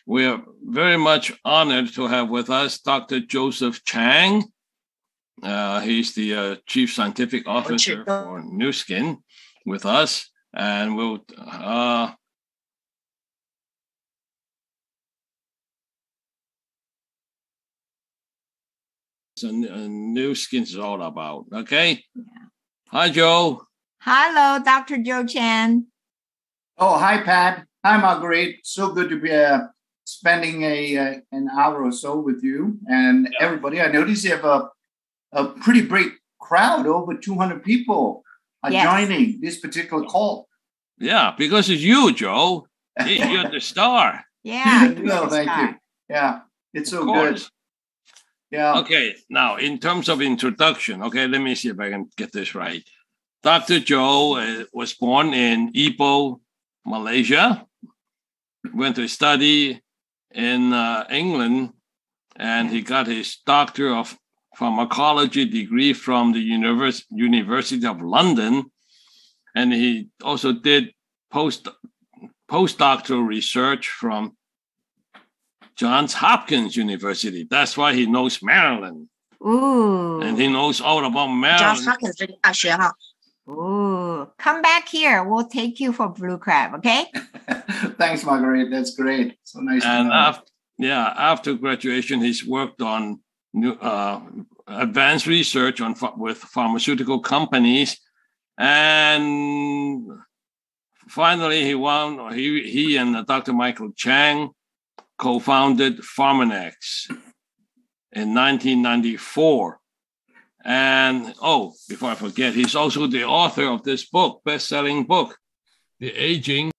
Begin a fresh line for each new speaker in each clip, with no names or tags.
we are very much honored to have with us Dr. Joseph Chang. He's the Chief Scientific Officer for Nu Skin with us, and we'll Nu Skin is all about. Okay. Yeah. Hi, Joe.
Hello, Dr. Joe Chan.
Oh, hi, Pat. Hi, Marguerite. So good to be spending an hour or so with you and everybody. I notice you have a pretty big crowd. Over 200 people are joining this particular call.
Yeah, because it's you, Joe. You're the star.
Yeah.
No, thank you. Yeah, it's so good. Yeah.
Okay, now in terms of introduction, okay, let me see if I can get this right. Dr. Joe was born in Ipoh, Malaysia, went to study in England, and he got his Doctor of Pharmacology degree from the University of London, and he also did postdoctoral research from Johns Hopkins University. That's why he knows Maryland.
Ooh.
And he knows all about Maryland.
Johns Hopkins 这个大学哈。
Ooh, come back here. We'll take you for blue crab, okay?
Thanks, Marguerite. That's great. So nice to know.
After graduation, he's worked on advanced research with pharmaceutical companies, and finally, he and Dr. Michael Chang co-founded Pharmanex in 1994. And before I forget, he's also the author of this book, best-selling book, The Aging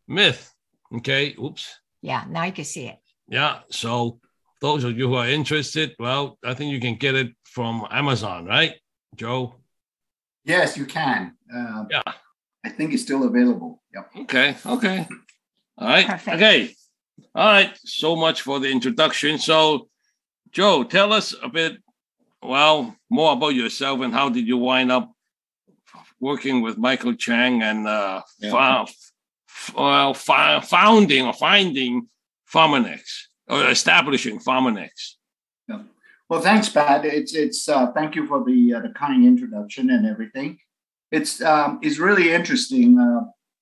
Myth. Okay, oops.
Yeah, now you can see it.
Yeah, so those of you who are interested, well, I think you can get it from Amazon, right, Joe?
Yes, you can. I think it's still available. Yep.
Okay. All right.
Perfect.
Okay. All right. So much for the introduction. So, Joe, tell us a bit, more about yourself and how did you wind up working with Michael Chang and founding or finding Pharmanex or establishing Pharmanex?
Yeah. Well, thanks, Pat. It's thank you for the kind introduction and everything. It's really interesting.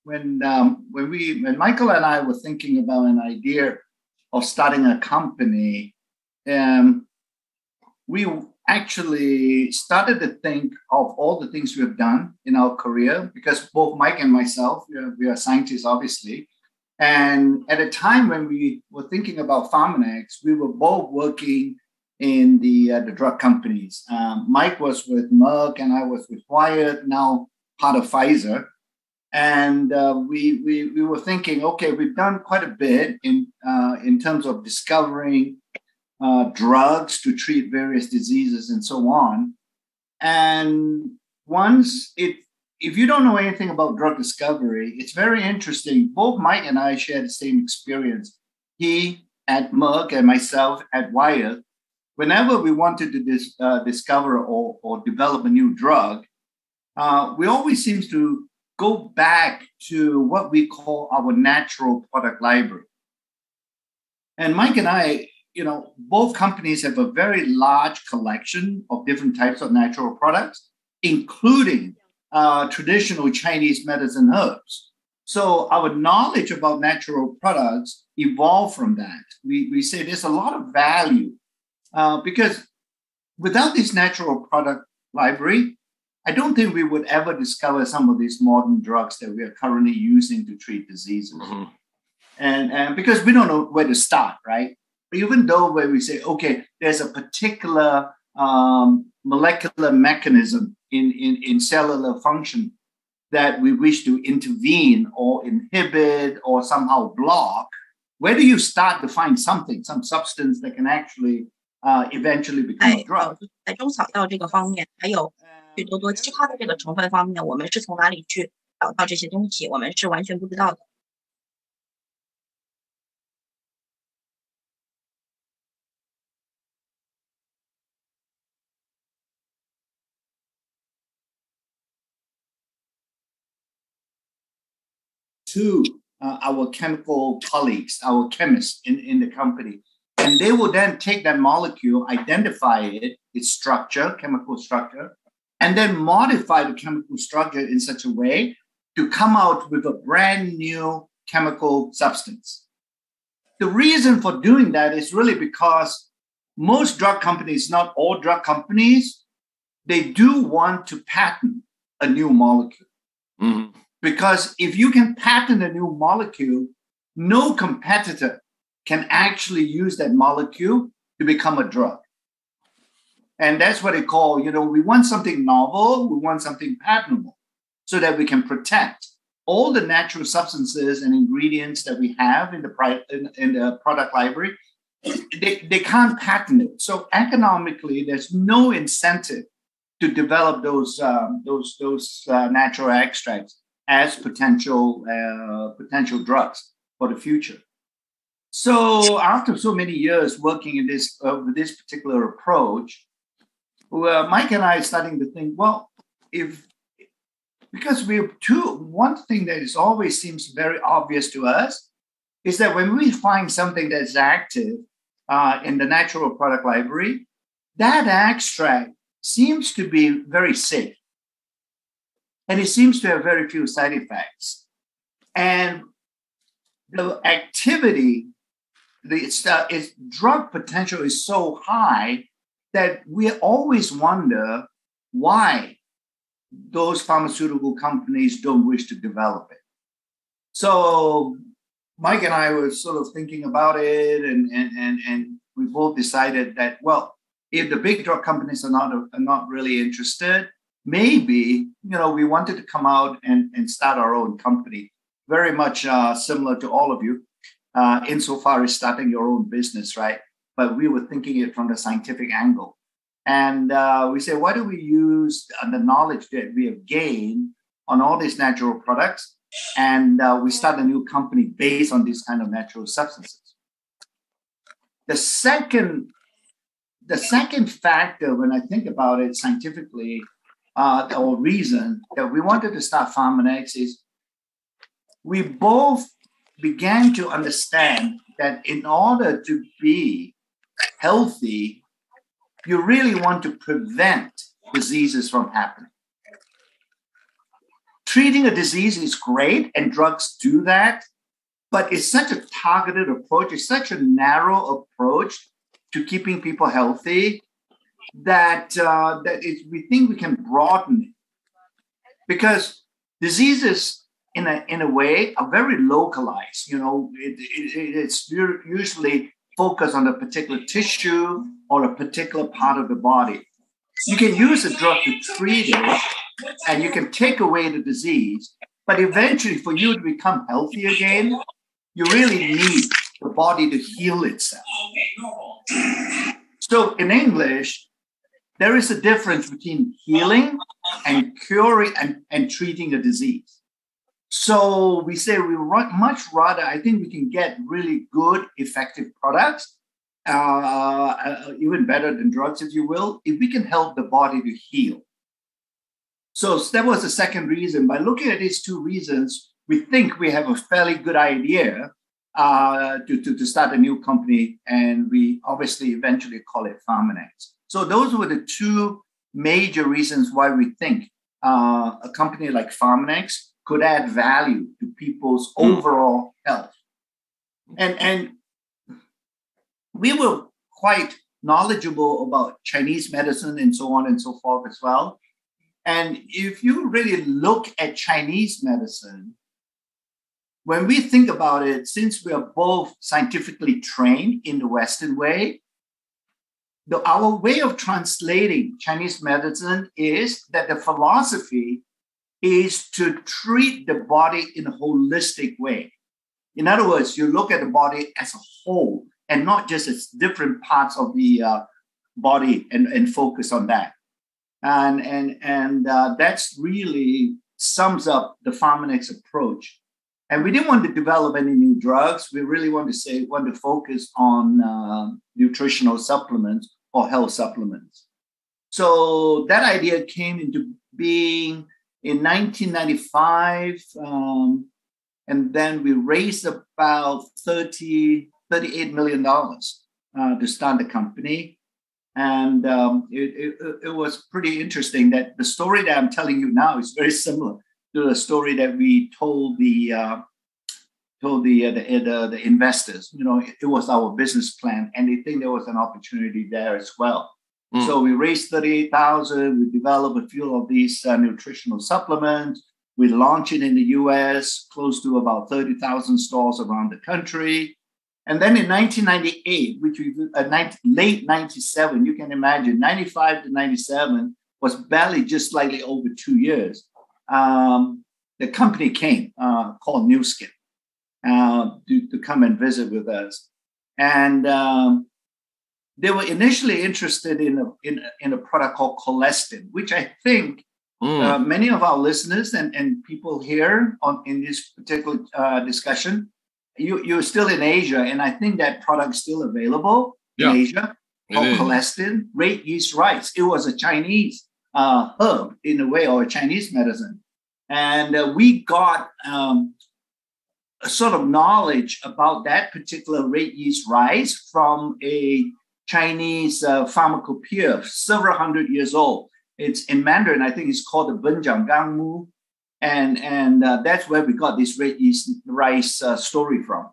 When Michael and I were thinking about an idea of starting a company, we actually started to think of all the things we have done in our career, because both Mike and myself, we are scientists, obviously. And at a time when we were thinking about Pharmanex, we were both working in the drug companies. Mike was with Merck and I was with Wyeth, now part of Pfizer. And we were thinking, okay, we've done quite a bit in terms of discovering drugs to treat various diseases and so on. And if you don't know anything about drug discovery, it's very interesting. Both Mike and I share the same experience. He at Merck and myself at Wyeth. Whenever we wanted to discover or develop a new drug, we always seem to go back to what we call our natural product library. And Mike and I, both companies have a very large collection of different types of natural products, including traditional Chinese medicine herbs. So our knowledge about natural products evolved from that. We say there's a lot of value because without this natural product library, I don't think we would ever discover some of these modern drugs that we are currently using to treat diseases. Mm-hmm. And because we don't know where to start, right? Even though when we say, okay, there's a particular molecular mechanism in cellular function that we wish to intervene or inhibit or somehow block, where do you start to find some substance that can actually eventually become a drug?
在中草药这个方面，还有许多其他的这个成分方面，我们是从哪里去找到这些东西？我们是完全不知道的。
To our chemical colleagues, our chemists in the company. And they will then take that molecule, identify it, its structure, chemical structure, and then modify the chemical structure in such a way to come out with a brand new chemical substance. The reason for doing that is really because most drug companies, not all drug companies, they do want to patent a new molecule. Mm-hmm. Because if you can patent a new molecule, no competitor can actually use that molecule to become a drug. And that's what they call, we want something novel, we want something patentable, so that we can protect all the natural substances and ingredients that we have in the product library. They can't patent it. So economically, there's no incentive to develop those natural extracts as potential drugs for the future. So after so many years working in this with this particular approach, Mike and I are starting to think, well, because one thing that is always seems very obvious to us is that when we find something that's active in the natural product library, that extract seems to be very safe. And it seems to have very few side effects. And the activity, its drug potential is so high that we always wonder why those pharmaceutical companies don't wish to develop it. So Mike and I were sort of thinking about it, and we both decided that, well, if the big drug companies are not really interested, maybe, we wanted to come out and start our own company, very much similar to all of you, insofar as starting your own business, right? But we were thinking it from the scientific angle. And we said, why don't we use the knowledge that we have gained on all these natural products, and we start a new company based on these kind of natural substances. The second factor, when I think about it scientifically, or reason that we wanted to start Pharmanex is we both began to understand that in order to be healthy, you really want to prevent diseases from happening. Treating a disease is great, and drugs do that, but it's such a targeted approach, it's such a narrow approach to keeping people healthy that we think we can broaden it. Because diseases, in a way, are very localized. It's usually focused on a particular tissue or a particular part of the body. You can use a drug to treat it, and you can take away the disease, but eventually for you to become healthy again, you really need the body to heal itself. So in English, there is a difference between healing and curing and treating a disease. So we say much rather, I think we can get really good, effective products, even better than drugs, if you will, if we can help the body to heal. So that was the second reason. By looking at these two reasons, we think we have a fairly good idea to start a new company, and we obviously eventually call it Pharmanex. So those were the two major reasons why we think a company like Pharmanex could add value to people's overall health. And we were quite knowledgeable about Chinese medicine and so on and so forth as well. And if you really look at Chinese medicine, when we think about it, since we are both scientifically trained in the Western way, our way of translating Chinese medicine is that the philosophy is to treat the body in a holistic way. In other words, you look at the body as a whole and not just as different parts of the body and focus on that. And that's really sums up the Pharmanex approach. And we didn't want to develop any new drugs. We really want to focus on nutritional supplements or health supplements. So that idea came into being in 1995. And then we raised about $38 million to start the company. And it was pretty interesting that the story that I'm telling you now is very similar to the story that we told the investors. You know, it was our business plan, and they think there was an opportunity there as well. So we raised $38,000. We developed a few of these nutritional supplements. We launched it in the U.S., close to about 30,000 stores around the country. And then in 1998, which we late 97, you can imagine, 95 to 97 was barely just slightly over 2 years. The company came called New Skin to come and visit with us. And they were initially interested in a product called Collagen, which I think many of our listeners and people here in this particular discussion, you're still in Asia, and I think that product is still available in Asia, called Collagen, red yeast rice. It was a Chinese herb in a way, or a Chinese medicine. And we got a sort of knowledge about that particular red yeast rice from a Chinese pharmacopoeia, several hundred years old. It's in Mandarin, I think it's called the Benjiang Gangmu. And that's where we got this red yeast rice story from.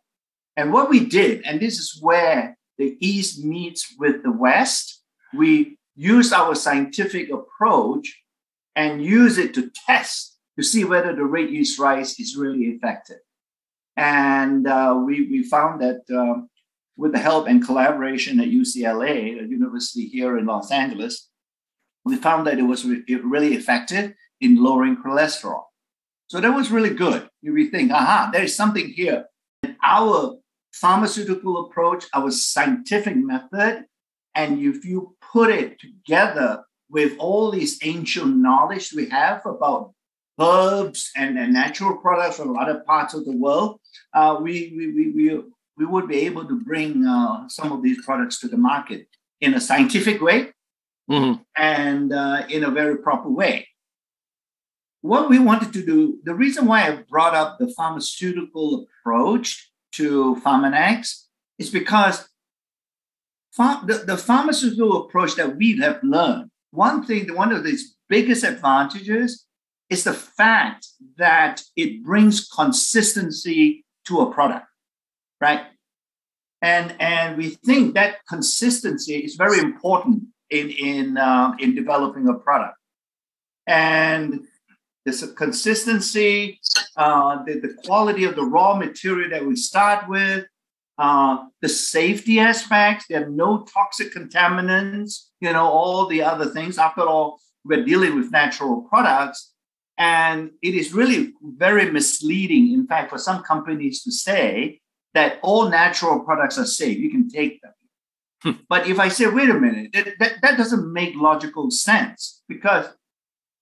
And what we did, and this is where the East meets with the West, we use our scientific approach and use it to test to see whether the red yeast rice is really effective. And we found that with the help and collaboration at UCLA, a university here in Los Angeles, we found that it was really effective in lowering cholesterol. So that was really good. We think, there is something here. And our pharmaceutical approach, our scientific method, and if you put it together with all these ancient knowledge we have about herbs and natural products from other parts of the world, we would be able to bring some of these products to the market in a scientific way and in a very proper way. What we wanted to do, the reason why I brought up the pharmaceutical approach to Pharmanex is because the pharmaceutical approach that we have learned, one of its biggest advantages is the fact that it brings consistency to a product, right? And we think that consistency is very important in developing a product. And there's a consistency, the quality of the raw material that we start with, the safety aspects, there are no toxic contaminants, all the other things. After all, we're dealing with natural products, and it is really very misleading, in fact, for some companies to say that all natural products are safe. You can take them. But if I say, wait a minute, that doesn't make logical sense, because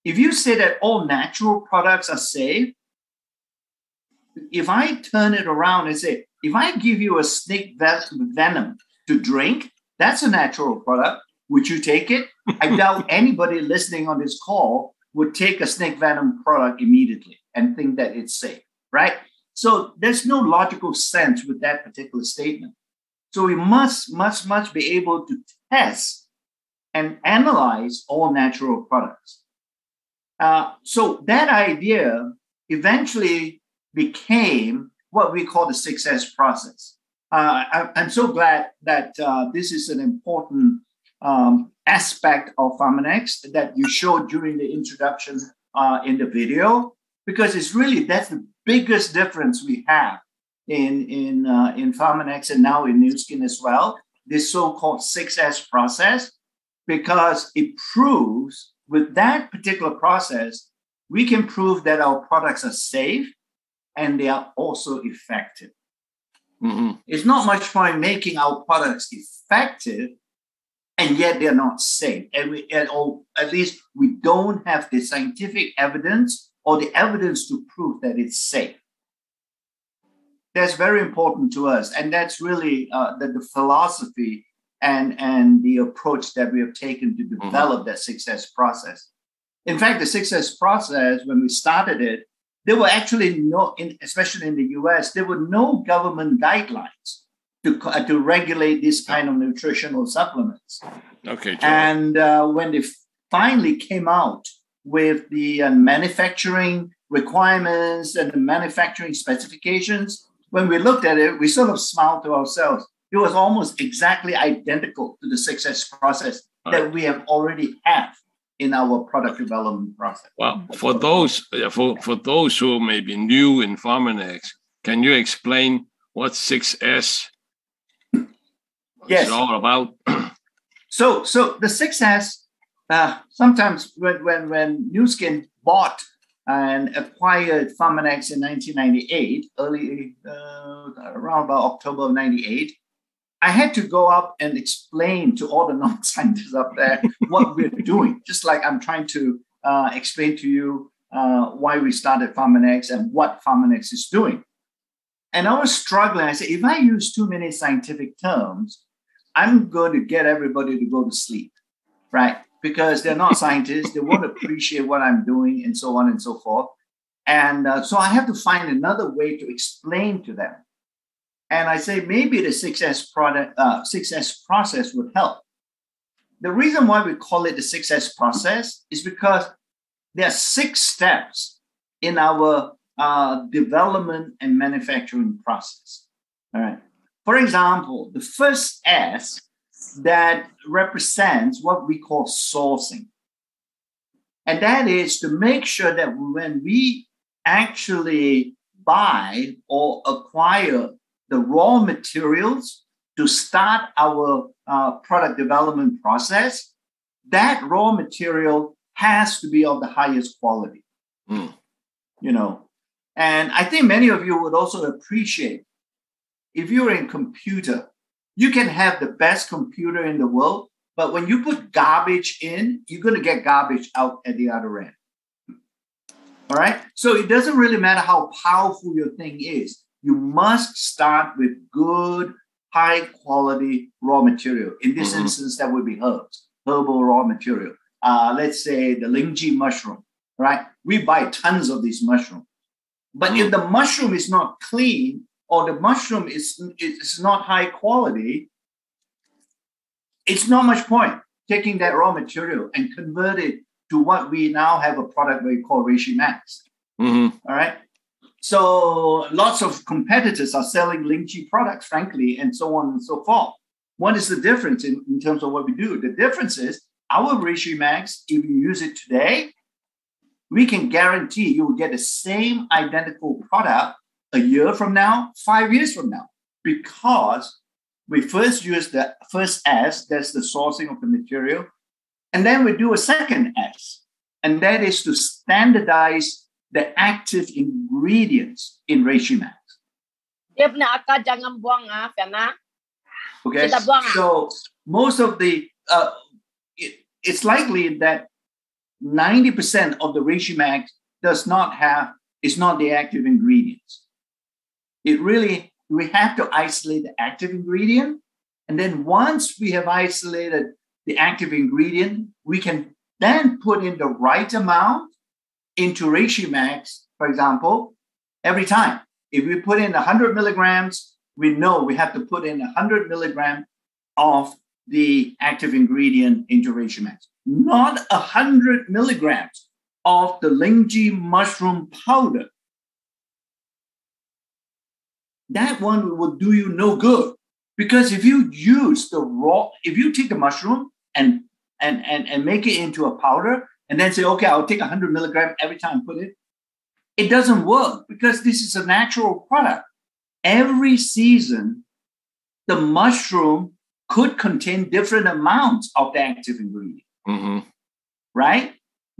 if you say that all natural products are safe, if I turn it around and say, if I give you a snake venom to drink, that's a natural product. Would you take it? I doubt anybody listening on this call would take a snake venom product immediately and think that it's safe, right? So there's no logical sense with that particular statement. So we must be able to test and analyze all natural products. So that idea eventually became what we call the 6S process. I'm so glad that this is an important aspect of Pharmanex that you showed during the introduction in the video, because that's the biggest difference we have in Pharmanex and now in New Skin as well, this so-called 6S process, because it proves with that particular process, we can prove that our products are safe and they are also effective. It's not much point making our products effective and yet they're not safe. Or at least we don't have the scientific evidence or the evidence to prove that it's safe. That's very important to us. And that's really the philosophy and the approach that we have taken to develop that 6S process. In fact, the 6S process, when we started it, there were actually especially in the US, there were no government guidelines to regulate this kind of nutritional supplements.
Okay, Joe.
And when they finally came out with the manufacturing requirements and the manufacturing specifications, when we looked at it, we sort of smiled to ourselves. It was almost exactly identical to the 6S process that we have already have in our product development process.
Well, for those who may be new in Pharmanex, can you explain what 6S is all about?
So the 6S, sometimes when New Skin bought and acquired Pharmanex in 1998, around about October of 98, I had to go up and explain to all the non-scientists up there what we're doing, just like I'm trying to explain to you why we started Pharmanex and what Pharmanex is doing. And I was struggling. I said, if I use too many scientific terms, I'm going to get everybody to go to sleep, right? Because they're not scientists. They won't appreciate what I'm doing and so on and so forth. And so I have to find another way to explain to them. And I say, maybe the 6S process would help. The reason why we call it the 6S process is because there are 6 steps in our development and manufacturing process. All right. For example, the first S that represents what we call sourcing. And that is to make sure that when we actually buy or acquire the raw materials to start our product development process, that raw material has to be of the highest quality. You know, and I think many of you would also appreciate, if you're in computer, you can have the best computer in the world, but when you put garbage in, you're going to get garbage out at the other end. All right. So it doesn't really matter how powerful your thing is. You must start with good, high quality raw material. In this instance, that would be herbal raw material. Let's say the Lingji mushroom, right? We buy tons of these mushrooms. But if the mushroom is not clean or the mushroom is not high quality, it's not much point taking that raw material and convert it to what we now have a product we call Reishi Max. All right. So lots of competitors are selling Lingji products, frankly, and so on and so forth. What is the difference in terms of what we do? The difference is our Reishi Max, if you use it today, we can guarantee you will get the same identical product a year from now, 5 years from now, because we first use the first S, that's the sourcing of the material, and then we do a second S, and that is to standardize the active ingredients in Reishi Max. Okay, so most of the, it's likely that 90% of the Reishi Max is not the active ingredients. We have to isolate the active ingredient. And then once we have isolated the active ingredient, we can then put in the right amount into Reishi Max, for example, every time. If we put in 100 milligrams, we know we have to put in 100 milligrams of the active ingredient into Reishi Max. Not 100 milligrams of the Lingji mushroom powder. That one will do you no good, because if you use if you take the mushroom and make it into a powder and then say, okay, I'll take 100 milligrams every time, put it, it doesn't work, because this is a natural product. Every season, the mushroom could contain different amounts of the active ingredient, right?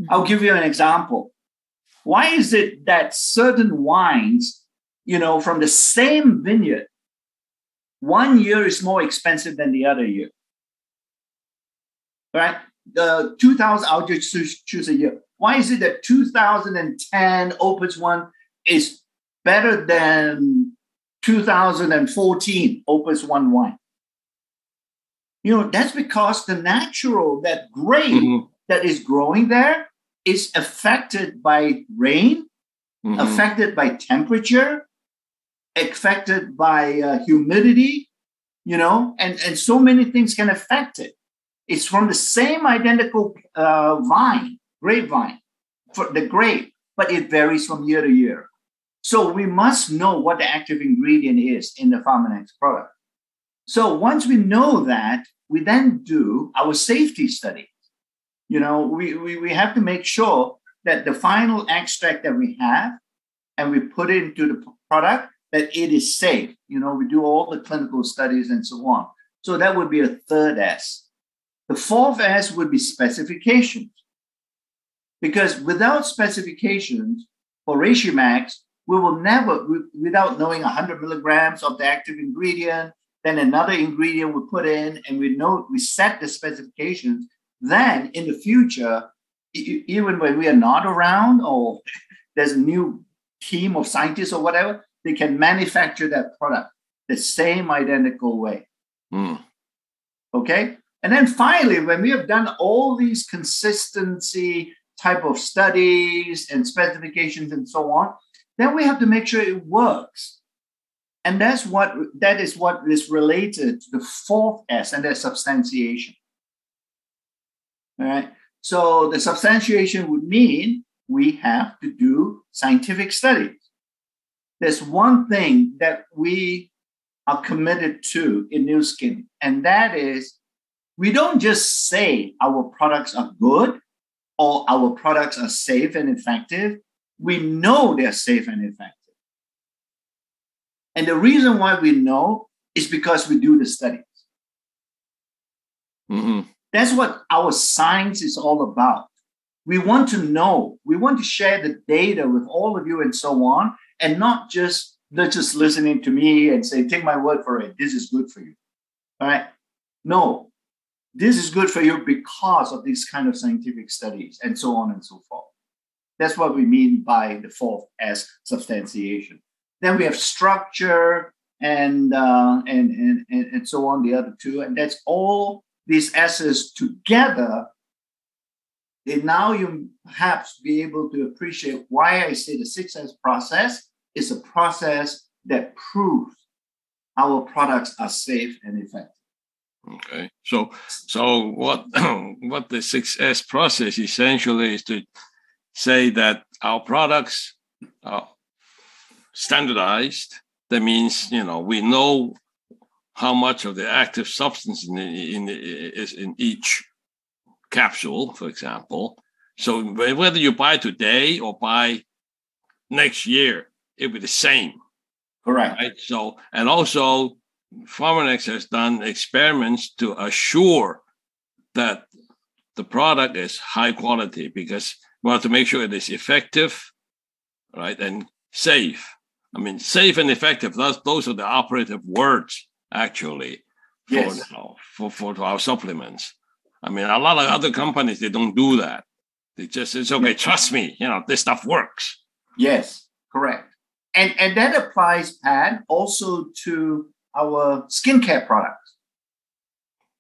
I'll give you an example. Why is it that certain wines, from the same vineyard, 1 year is more expensive than the other year, right? The 2000, I'll just choose a year. Why is it that 2010 Opus 1 is better than 2014 Opus 1 wine? That's because the natural, that grape that is growing there is affected by rain affected by temperature, affected by humidity, and so many things can affect it. It's from the same identical grapevine, for the grape, but it varies from year to year. So we must know what the active ingredient is in the Pharmanex product. So once we know that, we then do our safety study. We have to make sure that the final extract that we have and we put it into the product, that it is safe. We do all the clinical studies and so on. So that would be a third S. The fourth S would be specifications. Because without specifications for Reishi Max, we will never, without knowing 100 milligrams of the active ingredient, then another ingredient we put in, and we set the specifications. Then in the future, even when we are not around or there's a new team of scientists or whatever, they can manufacture that product the same identical way. Okay? And then finally, when we have done all these consistency type of studies and specifications and so on, then we have to make sure it works. And that is what is related to the fourth S, and that's substantiation. All right. So the substantiation would mean we have to do scientific studies. There's one thing that we are committed to in Nu Skin, and that is we don't just say our products are good or our products are safe and effective. We know they're safe and effective. And the reason why we know is because we do the studies. That's what our science is all about. We want to know, we want to share the data with all of you and so on, and not just listening to me and say, take my word for it, this is good for you. All right? No, this is good for you because of these kind of scientific studies and so on and so forth. That's what we mean by the fourth S, substantiation. Then we have structure and so on, the other two. And that's all these S's together. And now you perhaps be able to appreciate why I say the 6S process is a process that proves our products are safe and effective.
Okay. So what the 6S process essentially is to say that our products are standardized. That means, we know how much of the active substance is in each capsule, for example. So whether you buy today or buy next year, it'll be the same.
Correct.
Right? So, and also Pharmanex has done experiments to assure that the product is high quality, because we want to make sure it is effective, right, and safe. I mean, safe and effective, those are the operative words, actually, for our supplements. I mean, a lot of other companies, they don't do that. They just, it's okay, trust me, this stuff works.
Yes, correct. And that applies, Pat, also to our skincare products,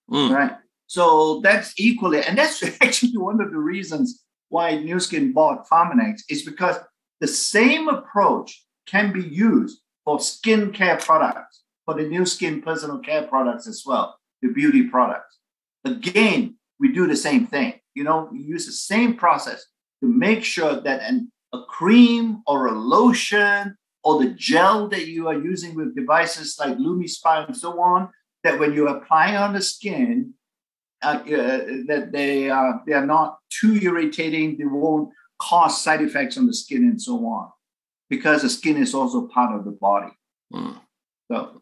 right? So that's equally, and that's actually one of the reasons why Nu Skin bought Pharmanex, is because the same approach can be used for skincare products, for the Nu Skin personal care products as well, the beauty products. Again, we do the same thing. We use the same process to make sure that a cream or a lotion or the gel that you are using with devices like LumiSpa and so on, that when you apply on the skin, that they are not too irritating, they won't cause side effects on the skin and so on, because the skin is also part of the body. So,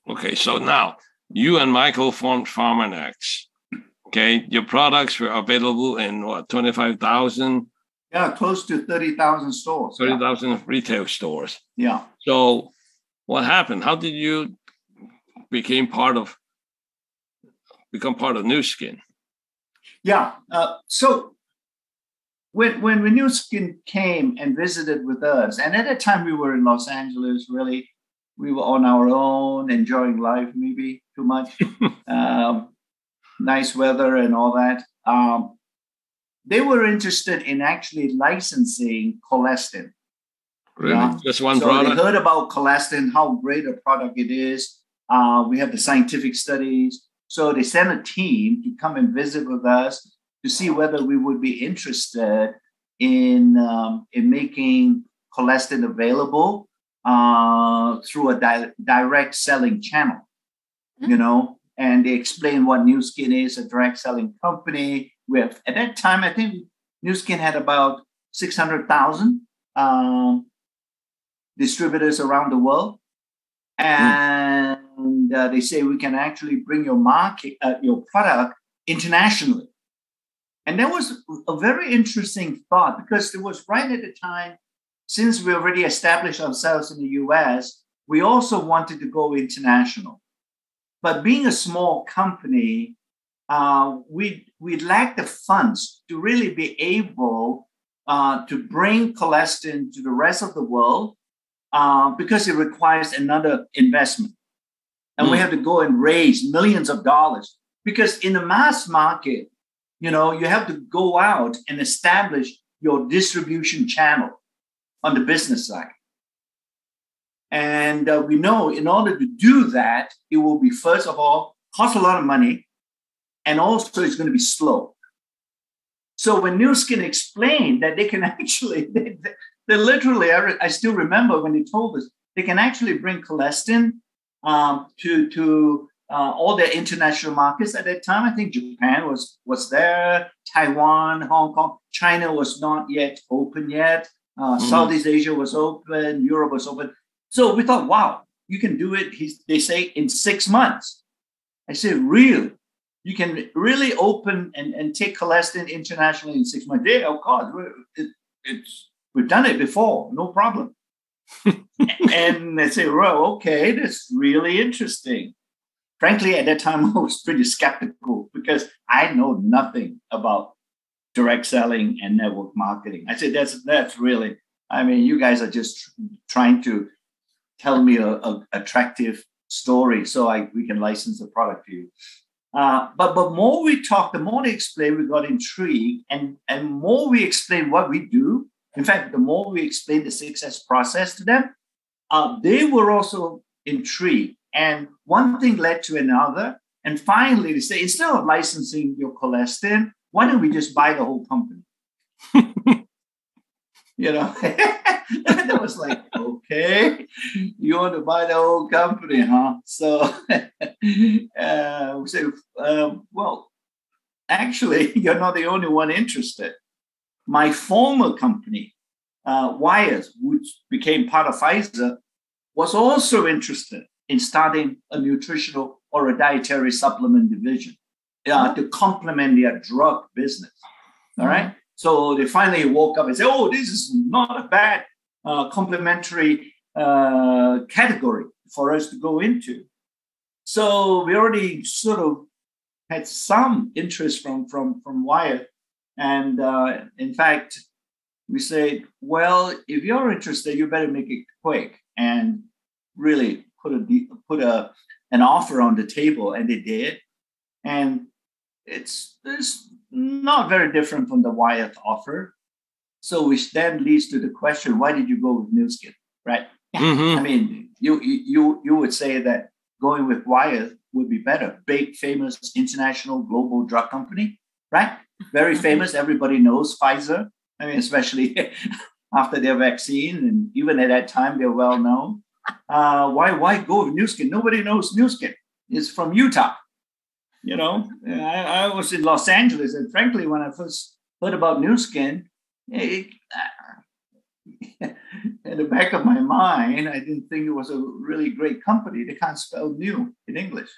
okay, so now you and Michael formed Pharmanex. Okay, your products were available in 25,000?
Yeah, close to 30,000 stores.
30,000 retail stores.
Yeah.
So what happened? How did you become part of Nu Skin?
Yeah. So when Nu Skin came and visited with us, and at that time we were in Los Angeles, really, we were on our own, enjoying life, maybe too much, nice weather and all that. They were interested in actually licensing collagen.
Really?
Yeah.
Just one
So
product?
they heard about collagen, how great a product it is. We have the scientific studies. So they sent a team to come and visit with us to see whether we would be interested in making collagen available through a direct selling channel, you know. And they explained what New Skin is, a direct selling company. With at that time, I think New Skin had about 600,000 distributors around the world, and they say we can actually bring your your product internationally. And that was a very interesting thought, because it was right at the time, since we already established ourselves in the US, we also wanted to go international. But being a small company, we lacked the funds to really be able to bring collagen to the rest of the world, because it requires another investment. And we have to go and raise millions of dollars, because in the mass market, you know, you have to go out and establish your distribution channel on the business side. And we know in order to do that, it will be, first of all, cost a lot of money, and also it's going to be slow. So when New Skin explained that they can actually, they literally, I still remember when they told us, they can actually bring collagen to all their international markets at that time. I think Japan was there, Taiwan, Hong Kong, China was not yet open yet. Southeast Asia was open, Europe was open. So we thought, wow, you can do it, they say, in 6 months. I said, really? You can really open and take collagen internationally in 6 months? Yeah, of course. We've done it before, no problem. And they say, well, okay, that's really interesting. Frankly, at that time, I was pretty skeptical, because I know nothing about direct selling and network marketing. I said, that's really, I mean, you guys are just trying to tell me a attractive story so we can license the product to you. But more we talked, the more they explained, we got intrigued, and more we explained what we do. In fact, the more we explained the success process to them, they were also intrigued. And one thing led to another. And finally, they say, instead of licensing your collagen, why don't we just buy the whole company? You know, and I was like, okay, you want to buy the whole company, huh? So we say, well, actually, you're not the only one interested. My former company, Wyeth, which became part of Pfizer, was also interested in starting a nutritional or a dietary supplement division to complement their drug business. All right. So they finally woke up and said, oh, this is not a bad complementary category for us to go into. So we already sort of had some interest from Wyeth. And in fact, we said, well, if you're interested, you better make it quick and really put an offer on the table. And they did. And it's not very different from the Wyeth offer. So which then leads to the question, why did you go with New Skin, right?
Yeah.
I mean, you would say that going with Wyeth would be better. Big, famous, international, global drug company, right? Very famous. Everybody knows Pfizer. I mean, especially after their vaccine. And even at that time, they're well known. Why go with New Skin? Nobody knows New Skin. It's from Utah. You know, I was in Los Angeles, and frankly, when I first heard about New Skin, in the back of my mind, I didn't think it was a really great company. They can't spell new in English.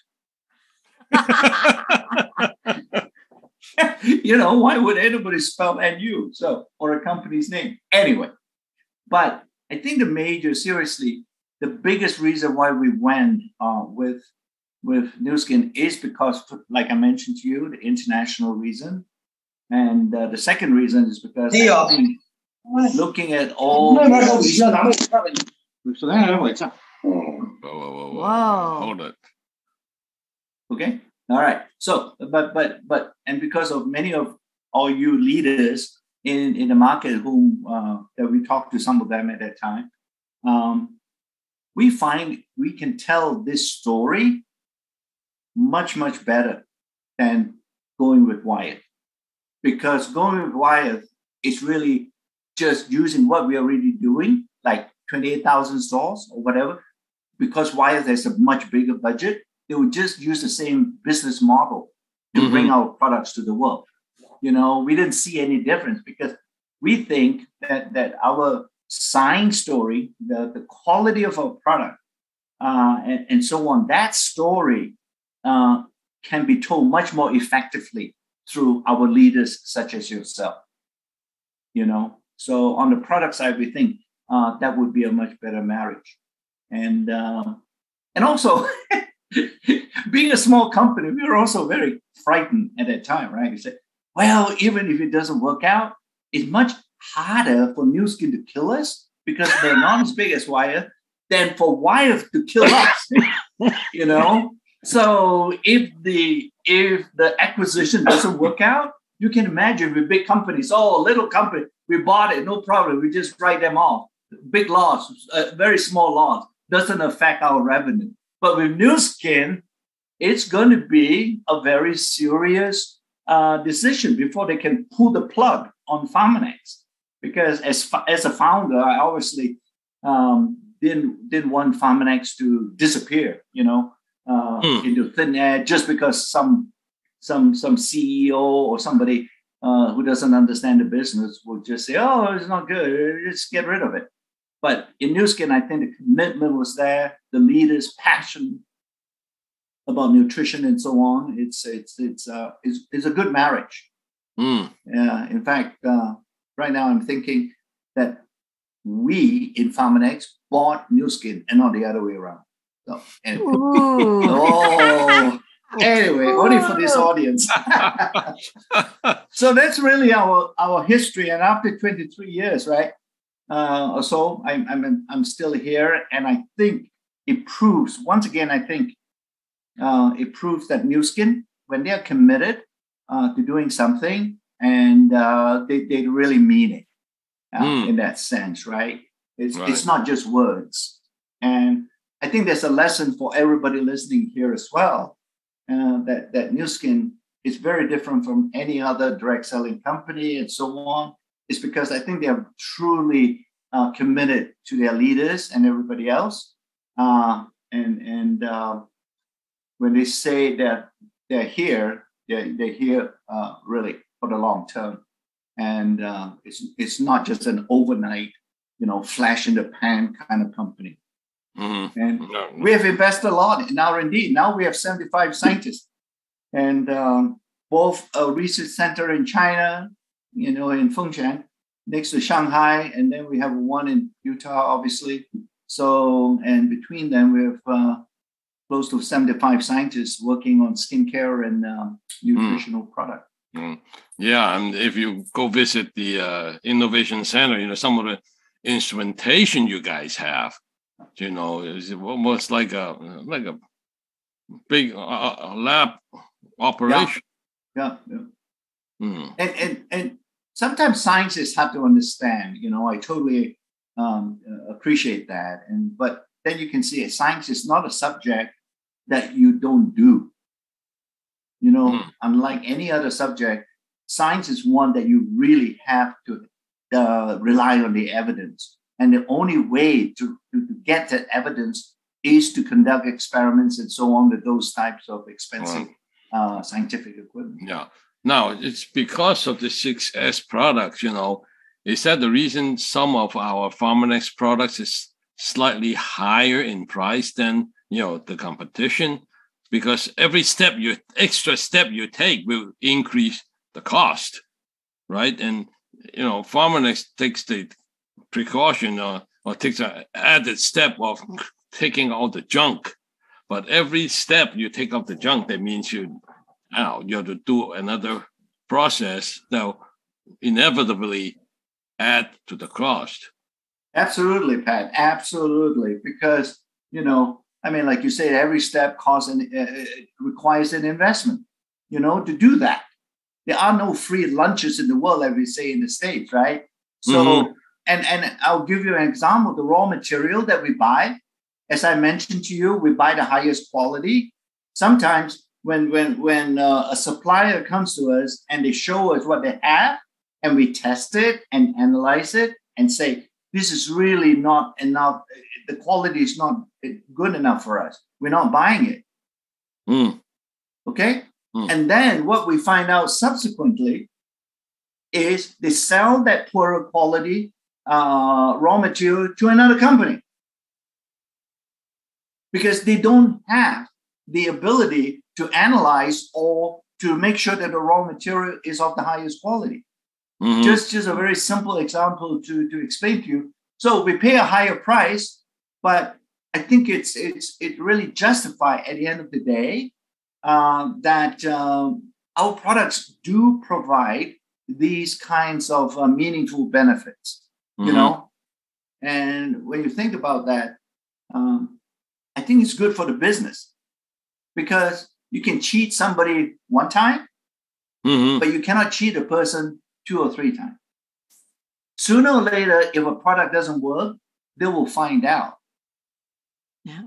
You know, why would anybody spell NU? So, or a company's name? Anyway, but I think the biggest reason why we went with New Skin is because, like I mentioned to you, the international reason. And the second reason is because looking at all...
Whoa. Hold it.
Okay. All right. So, but, and because of many of all you leaders in the market whom that we talked to some of them at that time, we find we can tell this story much, much better than going with Wyeth. Because going with Wyeth is really just using what we're already doing, like 28,000 stores or whatever. Because Wyeth has a much bigger budget, they would just use the same business model to bring our products to the world. We didn't see any difference because we think that our science story, the quality of our product, and so on, that story can be told much more effectively through our leaders such as yourself. So on the product side, we think that would be a much better marriage. And also, being a small company, we were also very frightened at that time, right? You say, well, even if it doesn't work out, it's much harder for Nu Skin to kill us because they're not as big as Wyeth than for Wyeth to kill us. So if the acquisition doesn't work out, you can imagine with big companies, a little company, we bought it, no problem, we just write them off. Big loss, very small loss, doesn't affect our revenue. But with Nu Skin, it's going to be a very serious decision before they can pull the plug on Pharmanex. Because as a founder, I obviously didn't want Pharmanex to disappear, into thin air just because some CEO or somebody who doesn't understand the business will just say, oh, it's not good, just get rid of it. But in Nu Skin, I think the commitment was there, the leaders' passion about nutrition and so on. It's a good marriage. In fact, right now I'm thinking that we in Pharmanex bought Nu Skin and not the other way around. So anyway, only for this audience. So that's really our history. And after 23 years, right? Or so, I'm still here, and I think it proves once again. I think it proves that Nu Skin, when they are committed to doing something, and they really mean it in that sense, right? It's not just words. And I think there's a lesson for everybody listening here as well. That Nu Skin is very different from any other direct selling company and so on. It's because I think they are truly committed to their leaders and everybody else. And when they say that they're here, they're here really for the long term. And it's not just an overnight, flash in the pan kind of company. And we have invested a lot in R&D. Now we have 75 scientists, and both a research center in China, in Fengshan, next to Shanghai, and then we have one in Utah, obviously. So, and between them, we have close to 75 scientists working on skincare and nutritional product.
Yeah, and if you go visit the innovation center, some of the instrumentation you guys have, it's almost like a big lab operation.
Yeah. And sometimes scientists have to understand. I totally appreciate that. But then you can see science is not a subject that you don't do. Unlike any other subject, science is one that you really have to rely on the evidence. And the only way to get that evidence is to conduct experiments and so on with those types of expensive scientific equipment.
Yeah. Now, it's because of the 6S products, is that the reason some of our Pharmanex products is slightly higher in price than, the competition? Because every extra step you take will increase the cost, right? And, Pharmanex takes the precaution or takes an added step of taking out the junk. But every step you take out the junk, that means you have to do another process that will inevitably add to the cost.
Absolutely, Pat. Absolutely. Because, like you say, every step requires an investment, to do that. there are no free lunches in the world, like we say in the States, right? So, and I'll give you an example. The raw material that we buy, as I mentioned to you, we buy the highest quality. Sometimes when a supplier comes to us and they show us what they have, and we test it and analyze it and say, this is really not enough. The quality is not good enough for us. We're not buying it. Okay? And then what we find out subsequently is they sell that poorer quality raw material to another company because they don't have the ability to analyze or to make sure that the raw material is of the highest quality. Just a very simple example to explain to you. So we pay a higher price, but I think it really justified at the end of the day that our products do provide these kinds of meaningful benefits, you know. And when you think about that, I think it's good for the business because you can cheat somebody one time, but you cannot cheat a person 2 or 3 times. Sooner or later, if a product doesn't work, they will find out.
Yeah.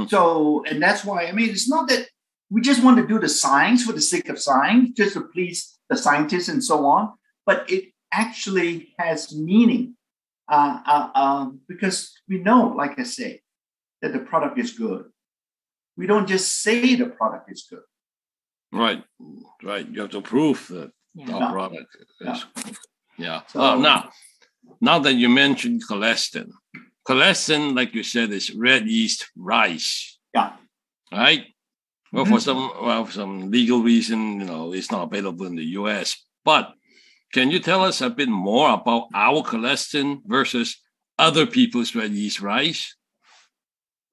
So, and that's why, I mean, it's not that we just want to do the science for the sake of science, just to please the scientists and so on, but it actually has meaning because we know, like I say, that the product is good. We don't just say the product is good.
Right. You have to prove that our product is. So, now that you mentioned collagen, like you said, is red yeast rice.
Yeah.
Right. Well, for some legal reason, it's not available in the U.S. But can you tell us a bit more about our collagen versus other people's red yeast rice?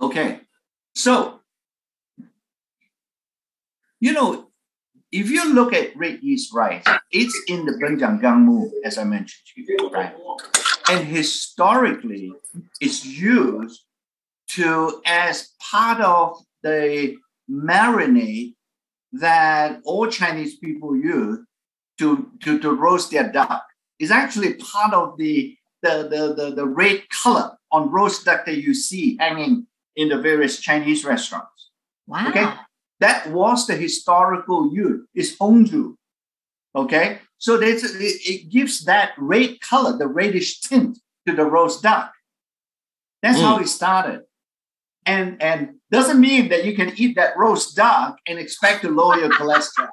Okay. So, if you look at red yeast rice, it's in the Benjiangangmu, as I mentioned to you, right? And historically, it's used as part of the marinade that all Chinese people use to roast their duck. It's actually part of the red color on roast duck that you see hanging in the various Chinese restaurants.
Wow.
Okay. That was the historical use. It's Hongju. Okay. So it gives that red color, the reddish tint to the roast duck. That's how it started. And doesn't mean that you can eat that roast duck and expect to lower your cholesterol.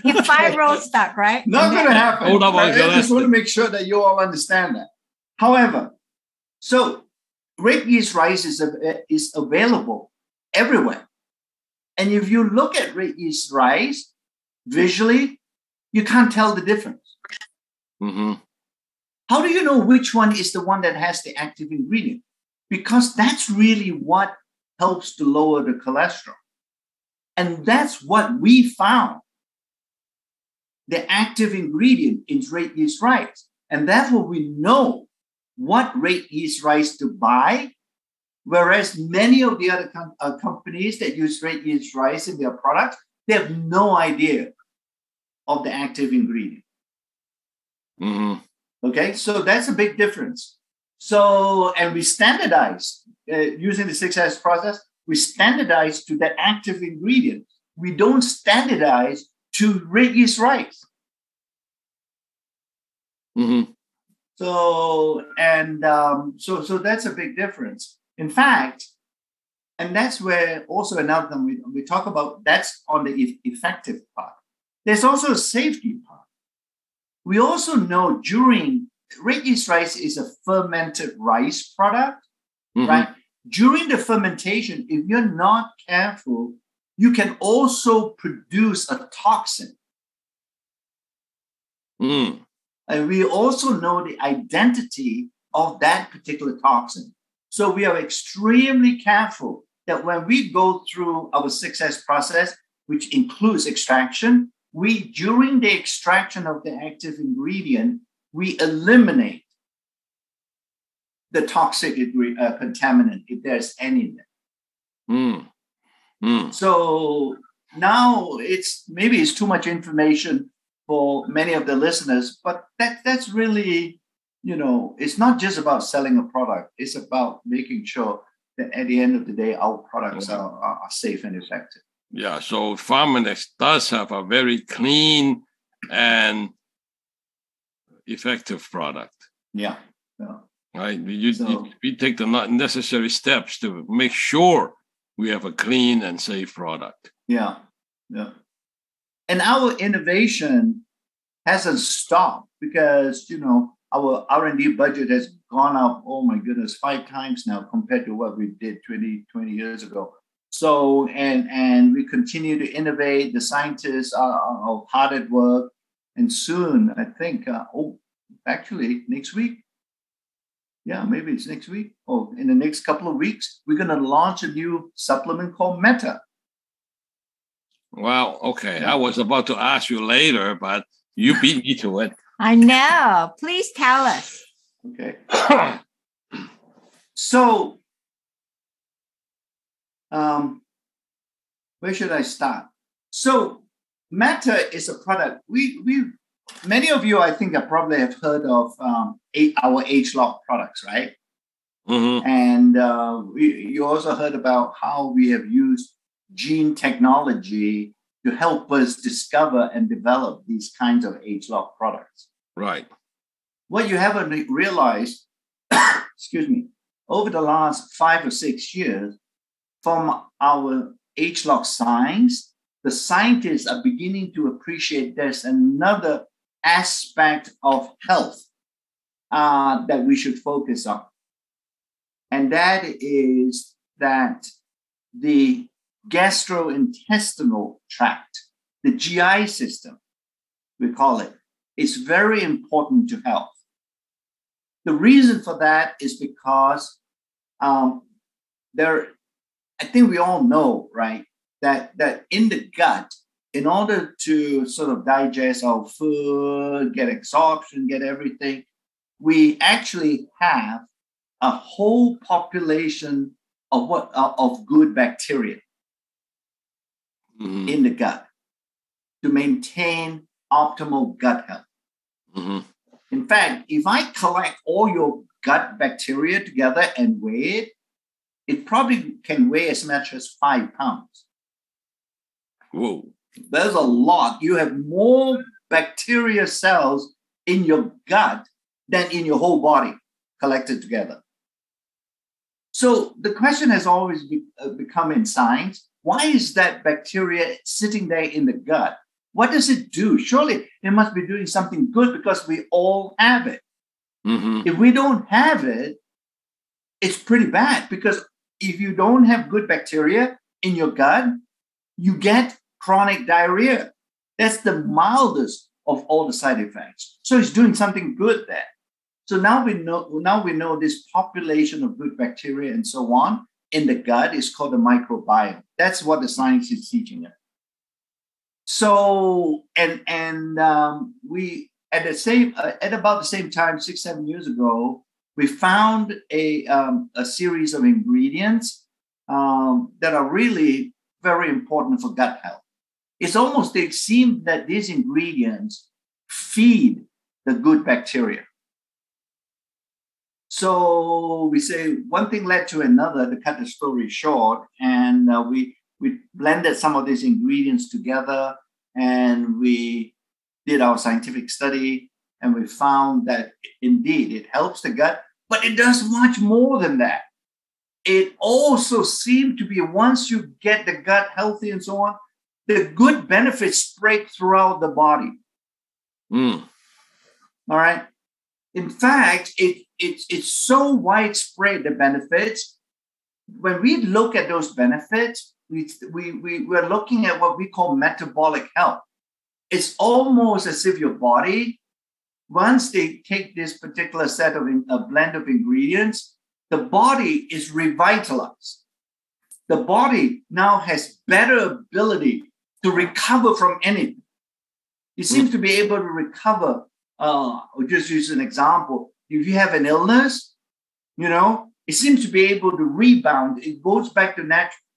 You buy roast duck, right?
Not going to happen.
I
just want to make sure that you all understand that. However, so red yeast rice is available everywhere. And if you look at red yeast rice visually, you can't tell the difference. How do you know which one is the one that has the active ingredient? Because that's really what helps to lower the cholesterol. And that's what we found, the active ingredient in red yeast rice. And therefore, we know what red yeast rice to buy. Whereas many of the other companies that use red yeast rice in their products, they have no idea of the active ingredient. Okay, so that's a big difference. So, and we standardize using the 6S process, we standardize to that active ingredient. We don't standardize to red yeast rice. So, and so that's a big difference. In fact, and that's where also another thing we talk about, that's on the effective part. There's also a safety part. We also know red yeast rice is a fermented rice product, right? During the fermentation, if you're not careful, you can also produce a toxin. And we also know the identity of that particular toxin. So we are extremely careful that when we go through our 6S process, which includes extraction, during the extraction of the active ingredient, we eliminate the toxic contaminant if there's any there. So now it's too much information for many of the listeners, but that's really, it's not just about selling a product. It's about making sure that at the end of the day, our products are safe and effective.
Yeah, so Pharmanex does have a very clean and effective product.
Yeah.
Right. We take the necessary steps to make sure we have a clean and safe product.
Yeah. And our innovation hasn't stopped because, our R&D budget has gone up, oh my goodness, 5 times now compared to what we did 20 years ago. So, and we continue to innovate. The scientists are hard at work. And soon, I think, actually next week. Yeah, maybe it's next week. Or in the next couple of weeks, we're going to launch a new supplement called Meta.
Well, okay. I was about to ask you later, but you beat me to it.
I know. Please tell us.
Okay. So, where should I start? So, Meta is a product. Many of you, I think, probably have heard of our age-lock products, right?
Mm-hmm.
And you also heard about how we have used gene technology to help us discover and develop these kinds of age-lock products.
Right.
What you haven't realized, excuse me, over the last 5 or 6 years, from our age-lock science, the scientists are beginning to appreciate there's another aspect of health that we should focus on. And that is that the gastrointestinal tract, the GI system, we call it, is very important to health. The reason for that is because I think we all know, right, that in the gut, in order to sort of digest our food, get absorption, get everything, we actually have a whole population of good bacteria in the gut to maintain optimal gut health.
Mm-hmm.
In fact, if I collect all your gut bacteria together and weigh it, it probably can weigh as much as 5 pounds.
Whoa.
There's a lot. You have more bacteria cells in your gut than in your whole body collected together. So the question has always become in science, why is that bacteria sitting there in the gut? What does it do? Surely it must be doing something good because we all have it.
Mm-hmm.
If we don't have it, it's pretty bad because if you don't have good bacteria in your gut, you get chronic diarrhea. That's the mildest of all the side effects. So it's doing something good there. So now we know this population of good bacteria and so on in the gut is called the microbiome. That's what the science is teaching us. So we at about the same time 6-7 years ago, we found a series of ingredients that are really very important for gut health. It seems that these ingredients feed the good bacteria. So we say one thing led to another to cut the story short, and we blended some of these ingredients together, and we did our scientific study, and we found that indeed it helps the gut, but it does much more than that. It also seemed to be once you get the gut healthy and so on, the good benefits spread throughout the body.
Mm.
All right. In fact, it's so widespread, the benefits. When we look at those benefits, we're looking at what we call metabolic health. It's almost as if your body, once they take this particular set of a blend of ingredients, the body is revitalized. The body now has better ability to recover from anything. It seems to be able to recover. I'll just use an example. If you have an illness, it seems to be able to rebound. It goes back to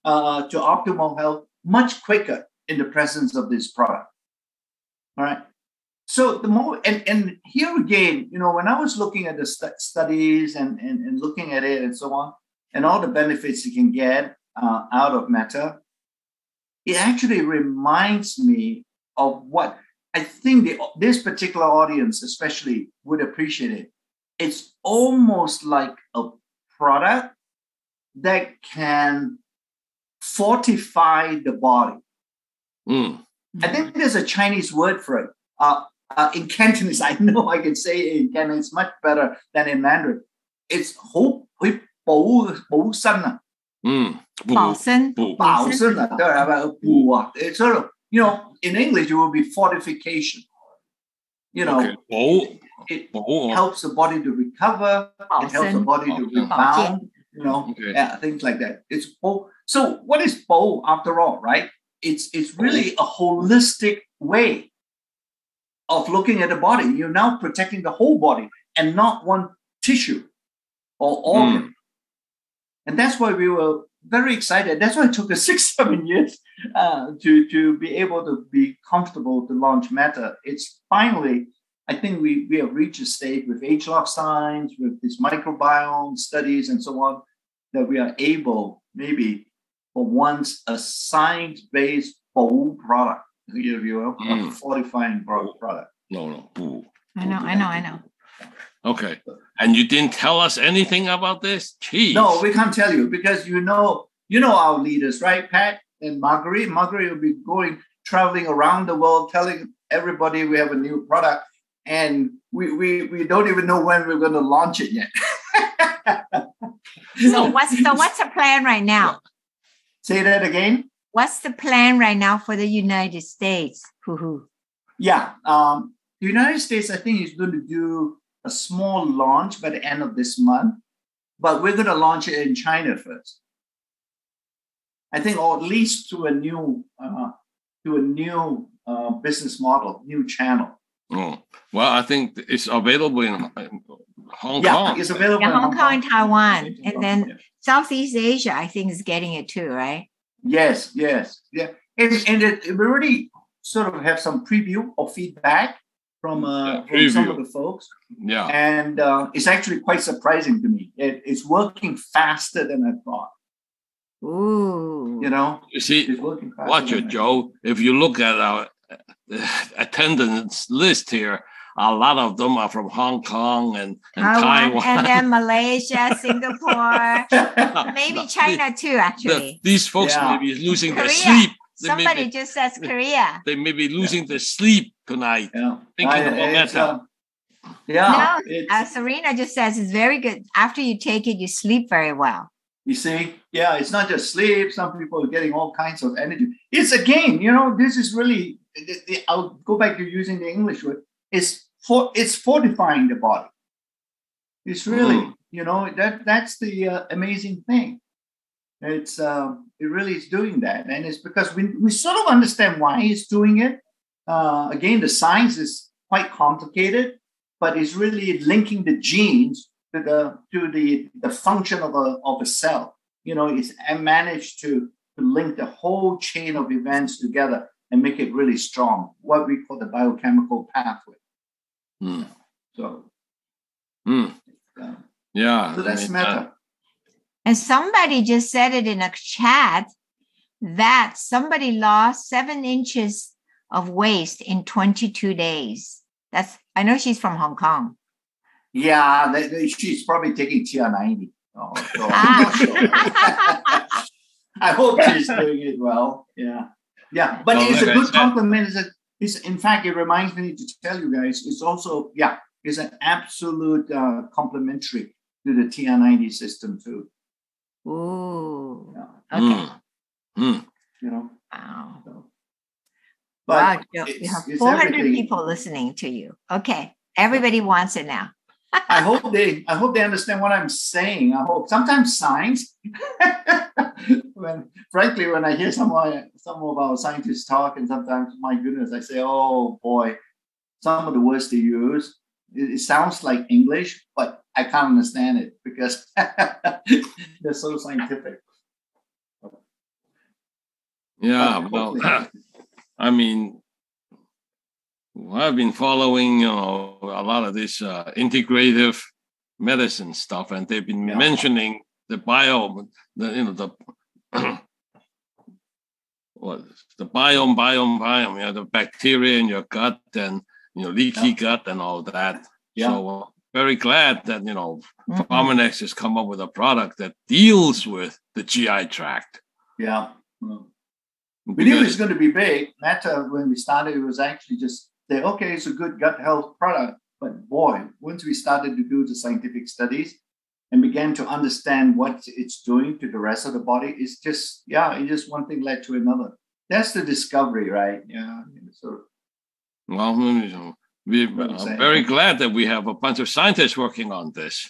optimal health much quicker in the presence of this product. All right. So the more, and here again, when I was looking at the studies and looking at it and so on, and all the benefits you can get out of Meta, it actually reminds me of what I think this particular audience especially would appreciate it. It's almost like a product that can fortify the body. I think there's a Chinese word for it. In Cantonese, I know I can say it in Cantonese much better than in Mandarin. It's 保身啊。
保身。
保身啊，对吧？补啊，it's sort of, in English it will be fortification. It helps the body to recover. It helps the body to rebound. Things like that. It's bow. So what is bow after all, right? It's really a holistic way of looking at the body. You're now protecting the whole body and not one tissue or organ. And that's why we were very excited. That's why it took us 6-7 years to be able to be comfortable to launch Meta. It's finally, I think we have reached a state with age-lock signs, with this microbiome studies and so on, that we are able, maybe for once, a science-based product, if you will, a fortifying product.
No.
I know.
Okay. And you didn't tell us anything about this? Jeez.
No, we can't tell you because you know our leaders, right? Pat and Marguerite. Marguerite will be traveling around the world, telling everybody we have a new product, and we don't even know when we're going to launch it yet.
So what's the plan right now?
Say that again.
What's the plan right now for the United States?
Yeah, the United States, I think, is going to do a small launch by the end of this month, but we're going to launch it in China first. I think, or at least to a new business model, new channel.
Oh, well, I think it's available in Hong Kong.
Yeah, it's available in
Hong Kong and Taiwan, and then Southeast Asia, I think, is getting it too, right?
Yes, yeah, and we already sort of have some preview or feedback from some of the folks.
Yeah,
and it's actually quite surprising to me. It's working faster than I thought.
Ooh,
you see,
it's working faster.
Watch it, Joe. If you look at our attendance list here, a lot of them are from Hong Kong and Taiwan.
And then Malaysia, Singapore, maybe China too, actually.
These folks may be losing their sleep.
Somebody just says Korea.
They may be losing their sleep tonight. Thinking about
Meta. Serena just says it's very good. After you take it, you sleep very well.
You see? Yeah, it's not just sleep. Some people are getting all kinds of energy. It's again, this is really, I'll go back to using the English word. It's fortifying the body. It's really, that's the amazing thing. It really is doing that. And it's because we sort of understand why it's doing it. Again, the science is quite complicated, but it's really linking the genes to the function of a cell. It's managed to link the whole chain of events together and make it really strong, what we call the biochemical pathway. So that's Meta.
And somebody just said it in a chat that somebody lost 7 inches of waist in 22 days. I know she's from Hong Kong.
Yeah, she's probably taking TR90. So I'm not sure. I hope she's doing it well. Yeah. But it's a good compliment. In fact, it reminds me to tell you guys, it's also, it's an absolute complementary to the TR90 system too.
Ooh. Okay. Wow.
So,
wow, you have 400 people listening to you. Okay. Everybody wants it now.
I hope they understand what I'm saying. I hope sometimes science, when I hear some of our scientists talk, and sometimes, my goodness, I say, oh boy, some of the words they use, it sounds like English, but I can't understand it because they're so scientific.
Yeah, well, I mean, I've been following, a lot of this integrative medicine stuff, and they've been mentioning the biome, the biome, the bacteria in your gut and leaky gut and all that.
Yeah.
So very glad that Pharmanex has come up with a product that deals with the GI tract.
Yeah. We knew it was going to be big. Meta, when we started, it was actually just say, okay, it's a good gut health product. But boy, once we started to do the scientific studies and began to understand what it's doing to the rest of the body, it's just one thing led to another. That's the discovery, right? Yeah. So,
well, I'm very glad that we have a bunch of scientists working on this.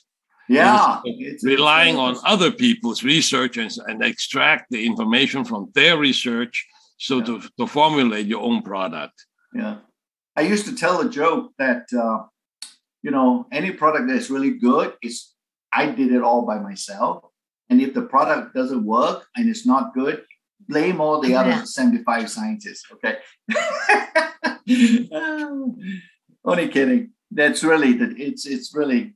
Yeah.
Relying on other people's research and extract the information from their research to formulate your own product.
Yeah. I used to tell a joke that, any product that's really good, I did it all by myself. And if the product doesn't work and it's not good, blame all the other 75 scientists, okay? Only kidding. That's really it's really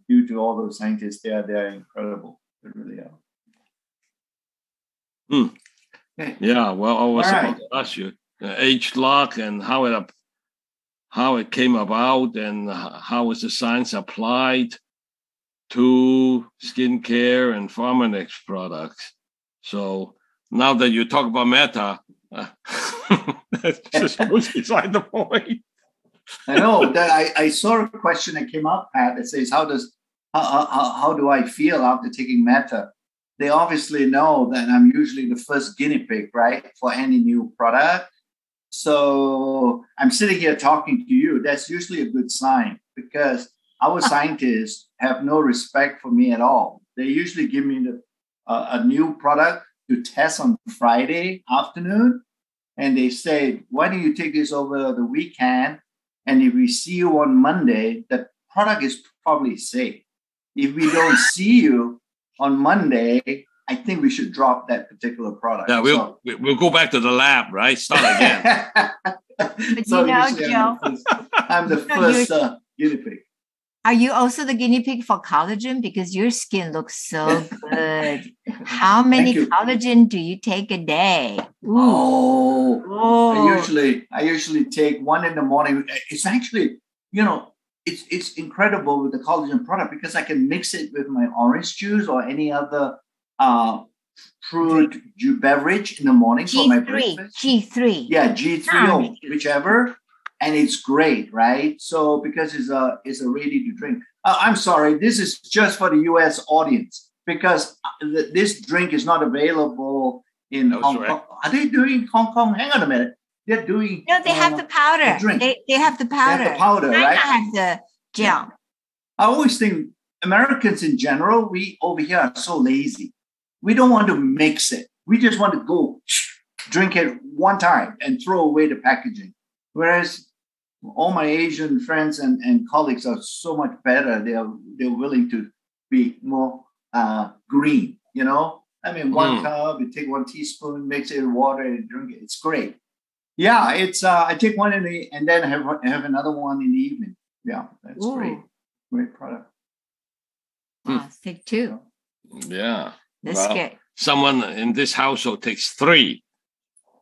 due to all those scientists. They're incredible. They really are.
Okay. Yeah. Well, I was about to ask you age lock and how it came about and how is the science applied to skincare and Pharmanex products. So now that you talk about Meta, that's just beside the point.
I know that I saw a question that came up, Pat, that says, how do I feel after taking Meta? They obviously know that I'm usually the first guinea pig, right, for any new product. So I'm sitting here talking to you. That's usually a good sign because our scientists have no respect for me at all. They usually give me a new product to test on Friday afternoon. And they say, why don't you take this over the weekend? And if we see you on Monday, the product is probably safe. If we don't see you on Monday, I think we should drop that particular product.
Yeah, we'll go back to the lab, right? Start again.
But
So
Joe,
I'm the first guinea pig.
Are you also the guinea pig for collagen? Because your skin looks so good. How many collagen do you take a day?
I usually take one in the morning. It's actually, it's incredible with the collagen product because I can mix it with my orange juice or any other fruit beverage in the morning for my breakfast.
G3.
Yeah, G3 or whichever. And it's great, right? So because it's a ready to drink. I'm sorry, this is just for the US audience because this drink is not available in Hong Kong. Are they doing Hong Kong? Hang on a minute. They're doing.
No, they have the powder. They have the powder.
They have the powder, right?
I have the gel.
I always think Americans in general, we over here are so lazy. We don't want to mix it. We just want to go drink it one time and throw away the packaging. Whereas all my Asian friends and colleagues are so much better. They're willing to be more green, I mean, one cup, you take 1 teaspoon, mix it in water and drink it. It's great. Yeah, it's I take one and then have another one in the evening. Yeah, that's great. Great product.
I'll take 2.
Yeah.
That's good.
Someone in this household takes 3.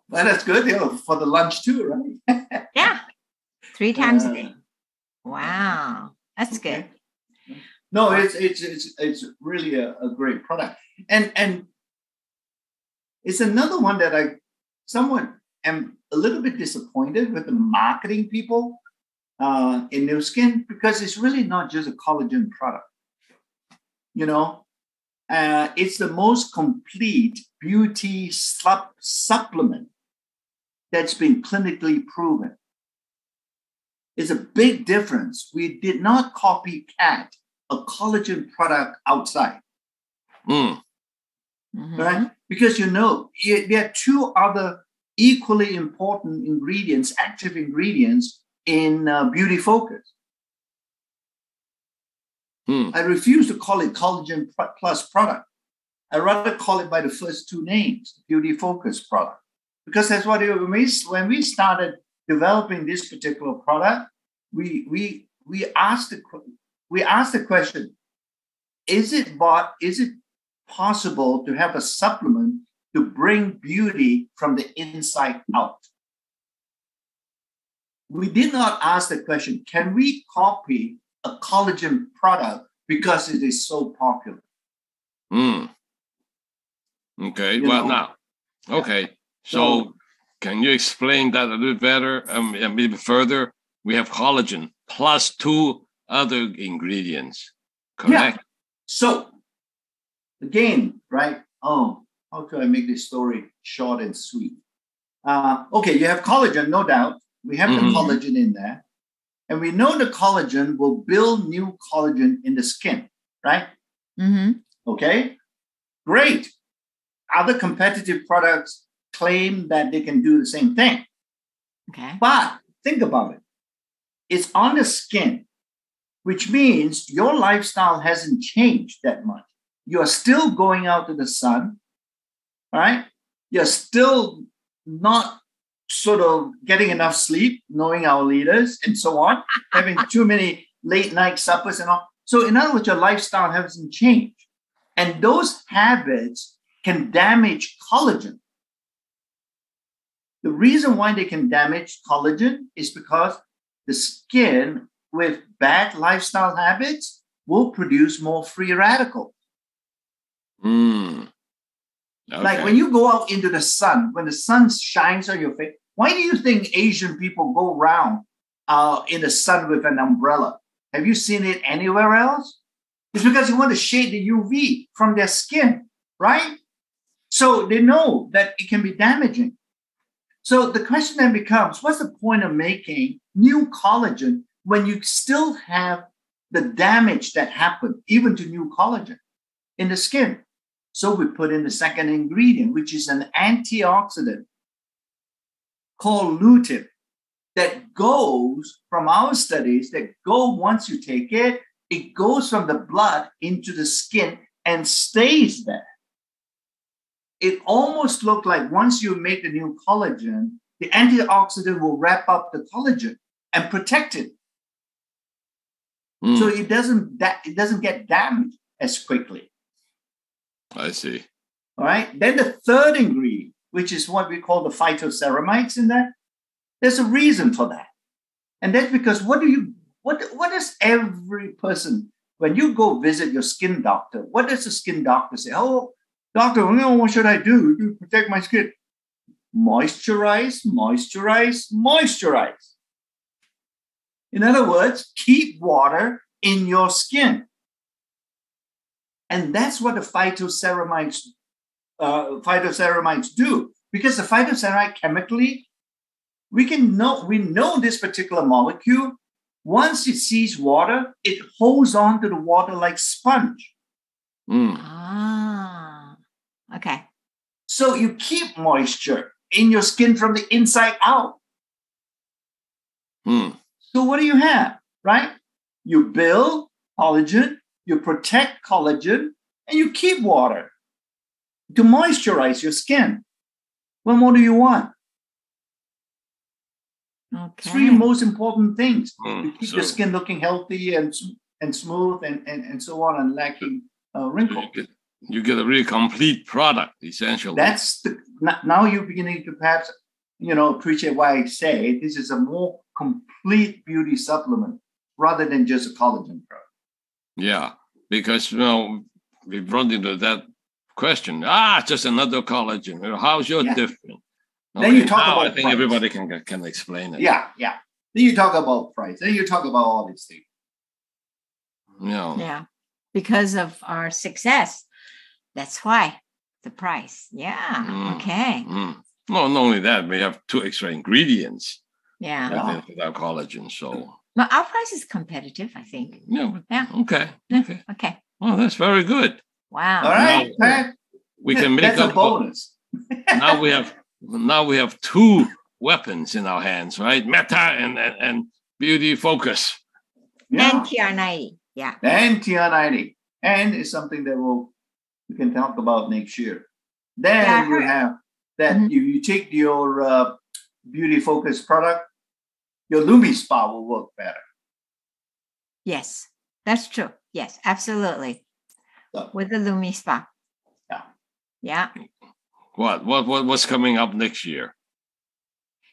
Well, that's good. For the lunch too, right?
Yeah. 3 times a day. Wow. That's good.
No, it's really a great product. And it's another one that I somewhat am a little bit disappointed with the marketing people in Nu Skin because it's really not just a collagen product. It's the most complete beauty supplement that's been clinically proven. It's a big difference. We did not copycat a collagen product outside. Right? Because there are 2 other equally important ingredients, active ingredients in Beauty Focus. I refuse to call it Collagen Plus product. I rather call it by the first 2 names, Beauty Focus product. because that's what when we started developing this particular product, we asked the question: Is it possible to have a supplement to bring beauty from the inside out? We did not ask the question: Can we copy a collagen product because it is so popular?
Okay. Now, okay. So can you explain that a little better, a little bit further? We have collagen plus 2 other ingredients, correct?
Yeah. So again, right? Oh, how can I make this story short and sweet? Okay, you have collagen, no doubt. We have the collagen in there. And we know the collagen will build new collagen in the skin, right? Okay, great. Other competitive products claim that they can do the same thing.
Okay.
But think about it. It's on the skin, which means your lifestyle hasn't changed that much. You're still going out to the sun, right? You're still not sort of getting enough sleep, knowing our leaders and so on, having too many late night suppers and all. So in other words, your lifestyle hasn't changed. And those habits can damage collagen. The reason why they can damage collagen is because the skin with bad lifestyle habits will produce more free radicals.
Okay.
Like when you go out into the sun, when the sun shines on your face, why do you think Asian people go around in the sun with an umbrella? Have you seen it anywhere else? It's because they want to shade the UV from their skin, right? So they know that it can be damaging. So the question then becomes, what's the point of making new collagen when you still have the damage that happened, even to new collagen in the skin? So we put in the second ingredient, which is an antioxidant called lutein that goes from our studies that go once you take it, it goes from the blood into the skin and stays there. It almost looked like once you make the new collagen, the antioxidant will wrap up the collagen and protect it. So it doesn't get damaged as quickly.
I see.
All right. Then the third ingredient, which is what we call the phytoceramides in there, there's a reason for that. And that's because what does every person, when you go visit your skin doctor, what does the skin doctor say? Oh, doctor, what should I do to protect my skin? Moisturize, moisturize, moisturize. In other words, keep water in your skin. And that's what the phytoceramides do. Because the phytoceramide chemically, we know this particular molecule. Once it sees water, it holds on to the water like sponge.
Okay.
So you keep moisture in your skin from the inside out. So what do you have, right? You build collagen, you protect collagen, and you keep water to moisturize your skin. What more do you want?
Okay.
3 most important things to keep your skin looking healthy and smooth and so on and lacking wrinkles.
You get a really complete product, essentially.
Now you're beginning to perhaps, appreciate why I say this is a more complete beauty supplement rather than just a collagen product.
Yeah, because, we run into that question. Just another collagen. How's your different?
Okay, then you talk about
I think price. Everybody can explain it.
Yeah. Then you talk about price. Then you talk about all these things.
Yeah. Because of our success. That's why the price. Yeah. Okay.
No, not only that, we have 2 extra ingredients.
Yeah.
With our collagen. So
well, our price is competitive, I think.
Yeah. Okay.
Okay.
Oh, that's very good.
Wow.
All right, Pat.
We can make
that's a bonus.
Now we have 2 weapons in our hands, right? Meta and beauty focus.
And TR90. Yeah.
And TR90. And it's something that we can talk about next year. Then you have that if you take your beauty focus product, your Lumi Spa will work better.
Yes, that's true. Yes, absolutely.
So,
With the Lumi Spa.
Yeah.
Yeah.
What's coming up next year?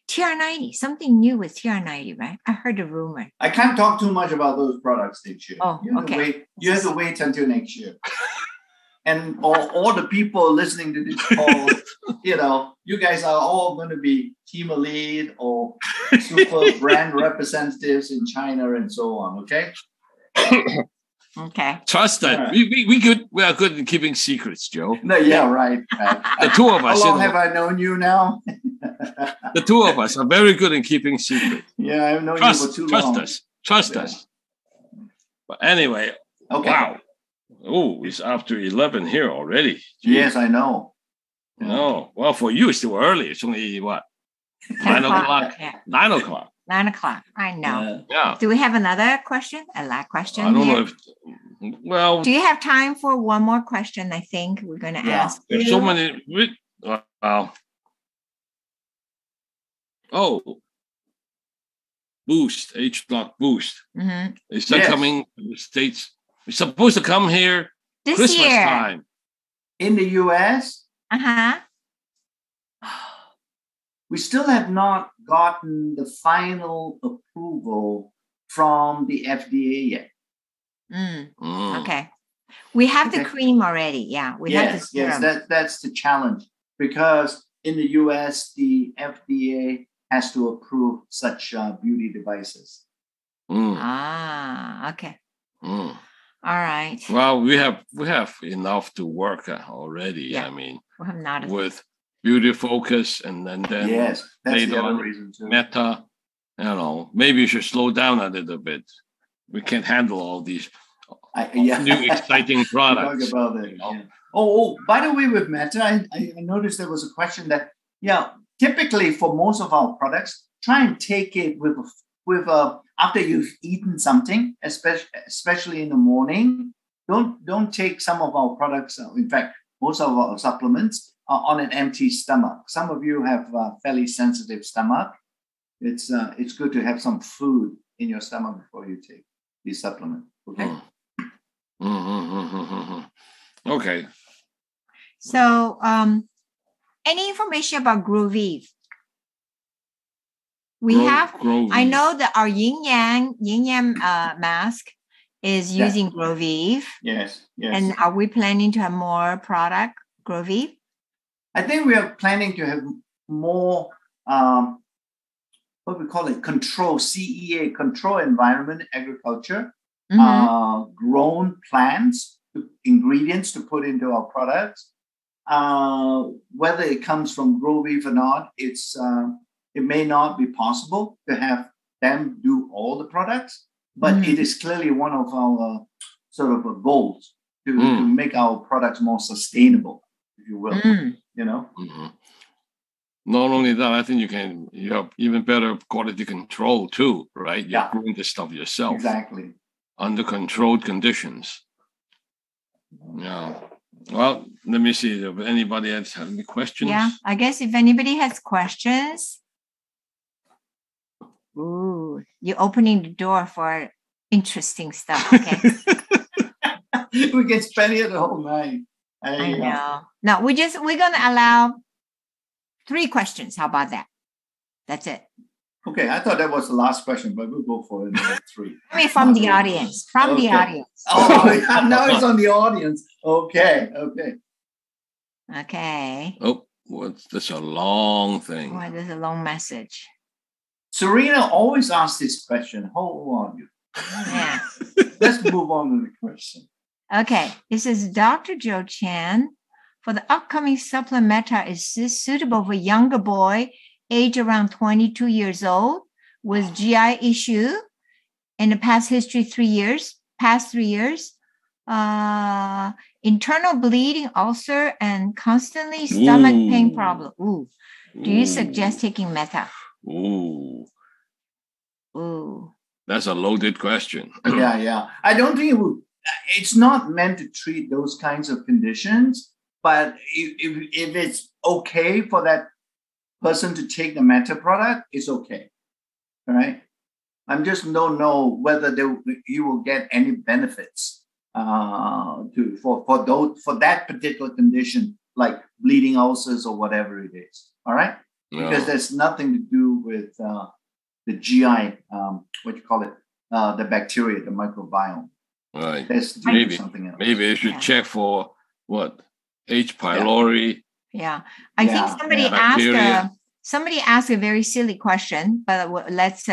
TR90, something new with TR90, right? I heard a rumor.
I can't talk too much about those products next year.
Oh, okay.
You have to wait until next year. And all the people listening to this call, you guys are all going to be team lead or super brand representatives in China and so on. Okay.
Okay.
Trust that. Right. We are good in keeping secrets, Joe.
No, yeah, right.
The two of us.
How long have I known you now?
The two of us are very good in keeping secrets.
Yeah, I've known you for too long.
Trust us. But anyway,
okay.
Wow. Oh, it's after 11 here already. Jeez.
Yes, I know.
No, well, for you, it's still early. It's only what? 9 o'clock.
Yeah.
9 o'clock.
9 o'clock. I know.
Yeah.
Do we have another question? A last question?
I don't know if. Well.
Do you have time for one more question? I think we're going to ask.
There's so many. Boost, H-Block Boost.
Mm-hmm.
Is that coming to the States? It's supposed to come here
this
Christmas
year.
time.
In the US?
Uh-huh.
We still have not gotten the final approval from the FDA yet.
Okay. We have the cream already. Yeah. We have the serum.
Yes, that's the challenge. Because in the US, the FDA has to approve such beauty devices.
Okay. All right.
Well, we have enough to work already. Yeah. I mean,
we have not
with beauty focus and then
yes, that's the other reason too.
Meta, maybe you should slow down a little bit. We can't handle all these new exciting products.
Talk about it. Oh, by the way, with Meta, I noticed there was a question that typically for most of our products, try and take it with after you've eaten something, especially in the morning. Don't take some of our products. In fact, most of our supplements are on an empty stomach. Some of you have a fairly sensitive stomach. It's good to have some food in your stomach before you take these supplements. Okay.
Okay.
So, any information about Grovive? We have. Grovive. I know that our yin yang mask is using Grovive.
Yes.
And are we planning to have more product Grovive?
I think we are planning to have more. What we call it, control, CEA, control environment agriculture, grown plants, ingredients to put into our products. Whether it comes from Grovive or not, it may not be possible to have them do all the products, but it is clearly one of our sort of goals to make our products more sustainable, if you will.
Not only that, I think you have even better quality control too, right? You're growing this stuff yourself.
Exactly.
Under controlled conditions. Yeah. Well, let me see if anybody else has any questions.
Yeah, I guess if anybody has questions. Ooh, you're opening the door for interesting stuff. Okay.
We can spend here the whole night.
I know. No, we're going to allow 3 questions. How about that? That's it.
Okay, I thought that was the last question, but we'll go for another 3.
I mean, from the audience. The audience.
Oh, now it's on the audience. Okay.
Oh, that's a long thing.
Well, there's a long message.
Serena always asks this question. How old are you?
Yeah.
Let's move on to the question.
Okay. This is Dr. Joe Chan. For the upcoming supplement Meta, is this suitable for younger boy, age around 22 years old, with GI issue in the past 3 years, internal bleeding, ulcer, and constantly stomach pain problem. Ooh. Do you suggest taking Meta?
Ooh.
Ooh.
That's a loaded question.
Yeah. I don't think it's not meant to treat those kinds of conditions. But if it's okay for that person to take the Meta product, it's okay. All right. I just don't know whether he will get any benefits for that particular condition, like bleeding ulcers or whatever it is. All right.
No.
Because there's nothing to do with the GI, what you call it, the bacteria, the microbiome.
Right.
That's to do with something else.
Maybe I should check for what? H. pylori.
Yeah. I think somebody asked a very silly question, but let's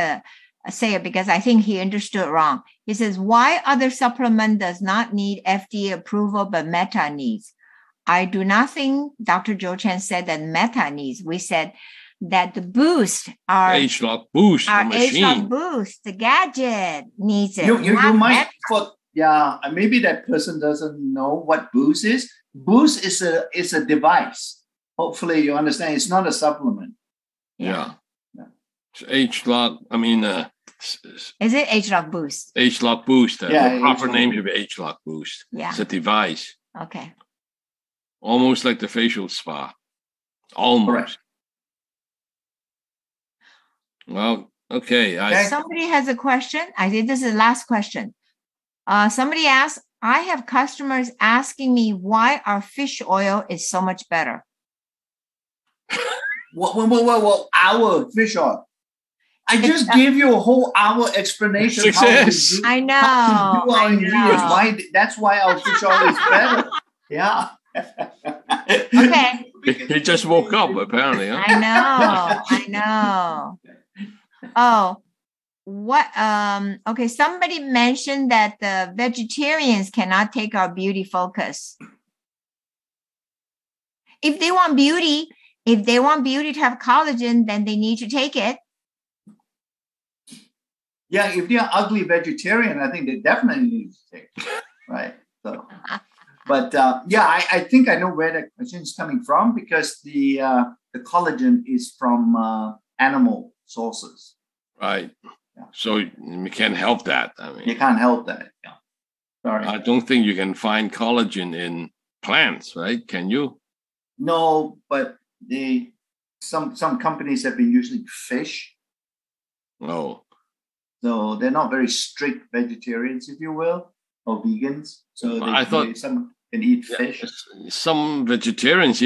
say it because I think he understood wrong. He says, why other supplement does not need FDA approval, but Meta needs? I do not think Dr. Joe Chen said that Meta needs. We said that the boost, our
H-Lock Boost, the machine.
H-Lock Boost, the gadget needs it.
You might, maybe that person doesn't know what Boost is. Boost is a device. Hopefully you understand. It's not a supplement.
Yeah. H-Lock,
is it H-Lock Boost?
H-Lock Boost. The proper
H-Lock
name should be H-Lock Boost.
Yeah.
It's a device.
Okay.
Almost like the facial spa. Almost.
Correct.
Well, okay.
Somebody has a question. I think this is the last question. Somebody asked, I have customers asking me why our fish oil is so much better.
Well, our fish oil. I just gave you a whole hour explanation.
Success.
I know.
How to do our ingredients. That's why our fish oil is better. Yeah.
Okay.
He just woke up, apparently. Huh?
I know. Oh, what? Okay. Somebody mentioned that the vegetarians cannot take our beauty focus. If they want beauty to have collagen, then they need to take it.
Yeah, if they're ugly vegetarian, I think they definitely need to take it, right? So, but I think I know where the question is coming from because the collagen is from animal sources.
Right. Yeah. So we can't help that.
You can't help that. Yeah. Sorry.
I don't think you can find collagen in plants, right? Can you?
No, but some companies have been using fish.
Oh.
So they're not very strict vegetarians, if you will, or vegans. So I thought some can eat fish.
Some vegetarians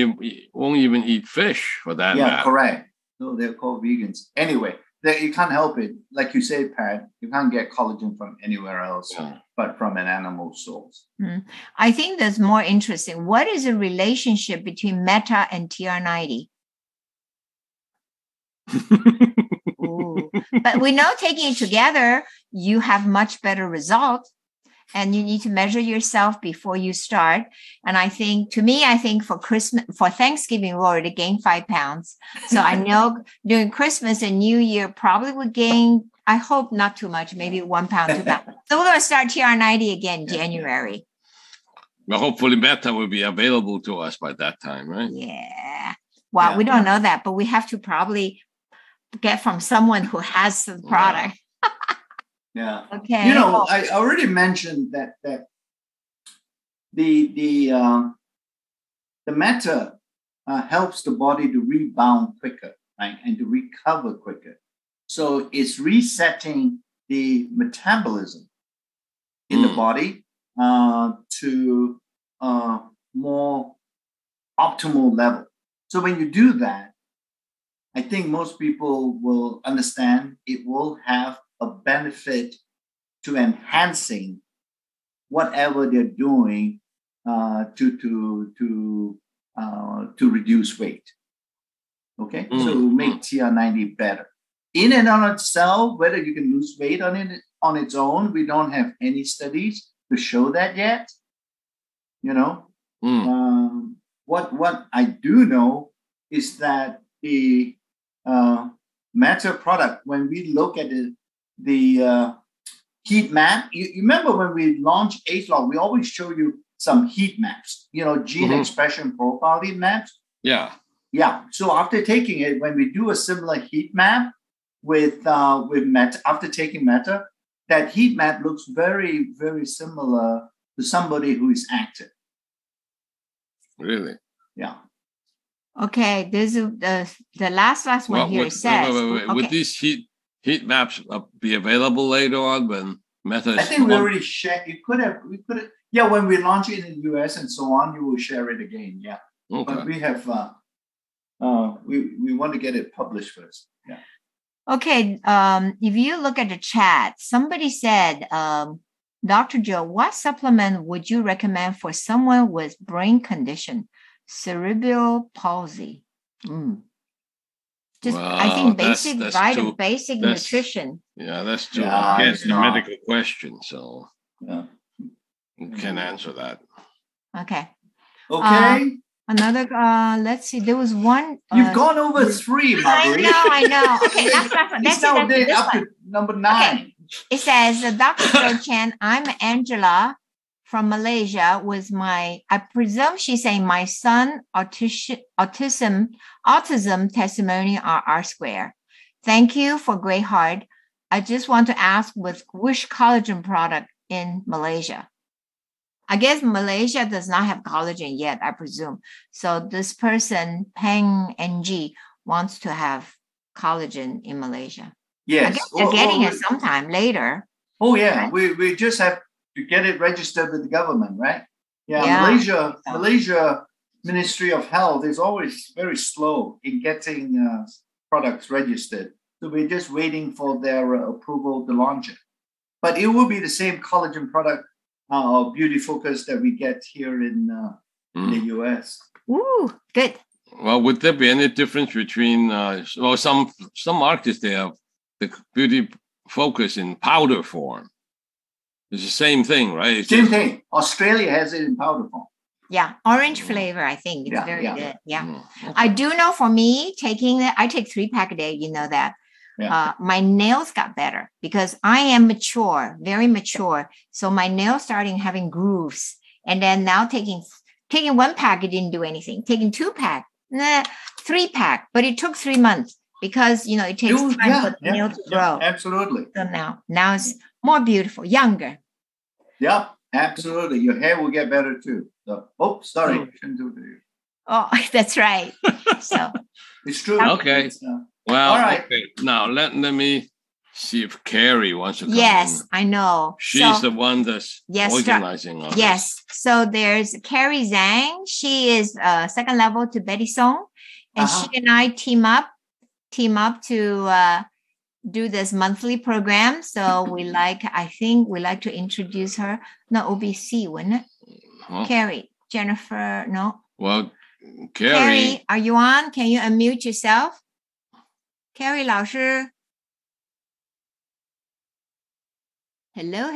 won't even eat fish for that matter.
Yeah, correct. So they're called vegans. Anyway, you can't help it. Like you say, Pat, you can't get collagen from anywhere else but from an animal source.
I think that's more interesting. What is the relationship between Meta and TR90? Ooh. But we know taking it together, you have much better results. And you need to measure yourself before you start. And I think for Thanksgiving, we already gained 5 pounds. So I know during Christmas and New Year, probably would gain, I hope not too much, maybe 1 pound, 2 pounds. So we're going to start TR90 again in January.
Well, hopefully Meta will be available to us by that time, right?
Yeah. Well, we don't know that, but we have to probably get from someone who has the product.
Yeah.
Okay.
I already mentioned that the Meta helps the body to rebound quicker, right, and to recover quicker. So it's resetting the metabolism in the body to a more optimal level. So when you do that, I think most people will understand it will have a benefit to enhancing whatever they're doing to reduce weight. Okay, so make TR90 better. In and on itself, whether you can lose weight on its own, we don't have any studies to show that yet. What I do know is that the Meta product, when we look at the heat map, you remember when we launched H-Log, we always show you some heat maps, gene expression profile heat maps.
Yeah.
So after taking it, when we do a similar heat map with Meta, after taking Meta, that heat map looks very, very similar to somebody who is active.
Really?
Yeah.
Okay, this is the last one
Well,
here. It says,
wait.
okay.
Would these heat maps be available later on when Meta?
I think we already shared. We could have. Yeah, when we launch it in the US and so on, you will share it again. Yeah.
Okay.
But we have. We want to get it published first. Yeah.
Okay. If you look at the chat, somebody said, Dr. Joe, what supplement would you recommend for someone with brain condition, cerebral palsy? Just, I think basic basic nutrition.
Yeah, that's too against the medical question, so you can't answer that.
Okay.
Okay.
Another, let's see. There was one.
You've gone over 3, Marguerite.
I know. Okay, that's
up to number 9.
Okay. It says, Dr. Joe Chen, I'm Angela from Malaysia with I presume she's saying my son autism testimony are R². Thank you for great heart. I just want to ask which collagen product in Malaysia? I guess Malaysia does not have collagen yet, I presume. So this person, Peng NG, wants to have collagen in Malaysia.
Yes.
I guess they're getting it sometime later.
Oh, yeah. Right? We just have to get it registered with the government, right? Yeah. Malaysia Ministry of Health is always very slow in getting products registered. So we're just waiting for their approval to launch it. But it will be the same collagen product or beauty focus that we get here in the US.
Ooh, good.
Well, would there be any difference between some markets they have the beauty focus in powder form? It's the same thing, right?
Same thing. Australia has it in powder form.
Yeah, orange flavor. I think it's very good. Yeah,
Okay.
I do know. For me, I take 3-pack a day. You know that. Yeah. My nails got better because I am mature, very mature. So my nails starting having grooves, and then now taking 1-pack, it didn't do anything. Taking 2-pack, 3-pack, but it took 3 months because it takes time for the nail to grow.
Absolutely.
So now it's more beautiful, younger.
Yeah, absolutely. Your hair will get better too. So, sorry, shouldn't do it.
Oh, that's right. So
it's true.
Okay. Well, all right. Okay. Now let me see if Carrie wants to come in.
I know.
She's the one that's organizing all
this. So there's Carrie Zhang. She is second level to Betty Song. And she and I team up to do this monthly program. So I think we like to introduce her. No, OBC, wouldn't it? Carrie, Jennifer, no.
Well, Carrie,
are you on? Can you unmute yourself? Carrie 老师 Hello.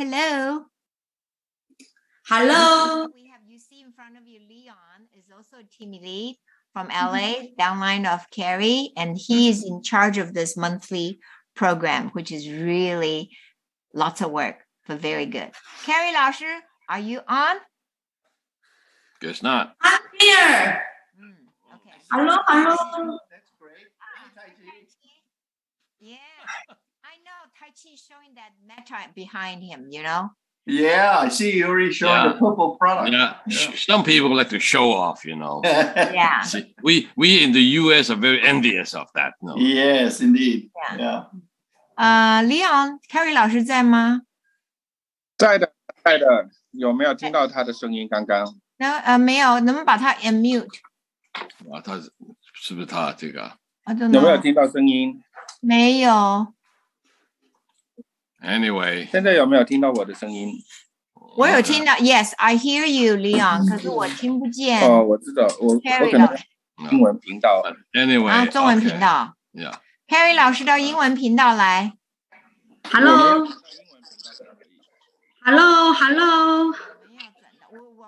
We have you see in front of you, Leon is also a team lead from LA, downline of Carrie, and he is in charge of this monthly program, which is really lots of work, but very good. Carrie 老师 are you on?
Guess not.
I'm here.
Okay.
Hello.
That's great.
Yeah, I know. Tai Chi showing that meta behind him,
Yeah, I see you already showing the purple product.
Yeah. Some people like to show off,
Yeah.
See, we in the US are very envious of that. No?
Yes, indeed. Yeah.
Leon, Carrie 老师在吗？
在的，有没有听到他的声音？刚刚？
没有，能不能把他 unmute？
哇，他是不是他这个？
有没有听到声音？
没有。
Anyway，
现在有没有听到我的声音？
我有听到 ，Yes, I hear you, Leon。可是我听不见。
哦，我知道，我可能英文频道。
Anyway，
中文频道。
Yeah.
Carrie 老师到英文频道来。
Hello。
我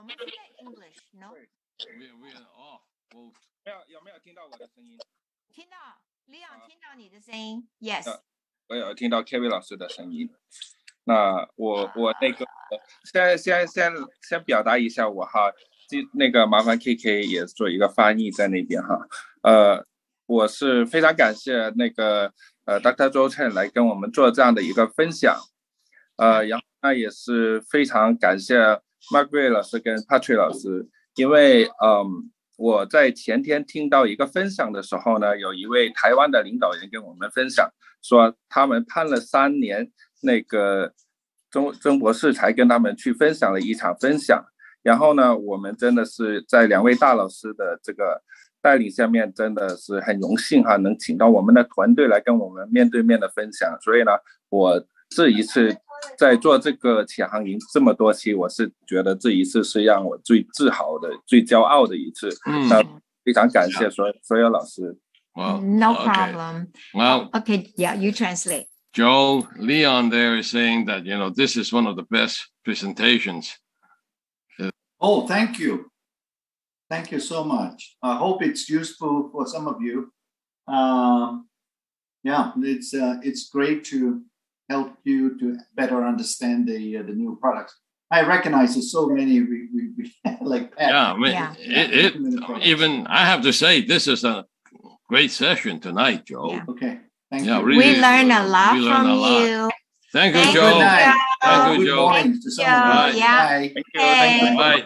们在 English, no?
有没有听到我的声音？
听到 ，Leon 听到你的声音 ，Yes。
我有听到 Carrie 老师的声音。那我那个先表达一下我哈，那个麻烦 KK 也做一个翻译在那边哈。我是非常感谢那个Dr. Joe Chen 来跟我们做这样的一个分享。然后呢也是非常感谢 Margaret 老师跟 Patrick 老师，因为我在前天听到一个分享的时候呢，有一位台湾的领导人跟我们分享说，他们判了3年，那个曾博士才跟他们去分享了一场分享。然后呢，我们真的是在2位大老师的这个带领下面，真的是很荣幸哈，能请到我们的团队来跟我们面对面的分享。所以呢，我这一次在做这个启航营这么多期，我是觉得这一次是让我最自豪的、最骄傲的一次。那非常感谢所有老师。
No problem.
Well,
okay, yeah, you translate.
Joe, Leon there is saying that, this is one of the best presentations.
Oh, thank you. Thank you so much. I hope it's useful for some of you. Yeah, it's great to help you to better understand the new products. I recognize there's so many we like.
Yeah, I mean, even I have to say this is a great session tonight, Joe.
Yeah.
Okay, thank you.
Really,
we learn a lot from you.
Thank you,
Thank
Joe.
you, Joe.
Thank you,
Good
Joe.
morning to some of you.
Yeah.
Bye.
Thank you.
Bye.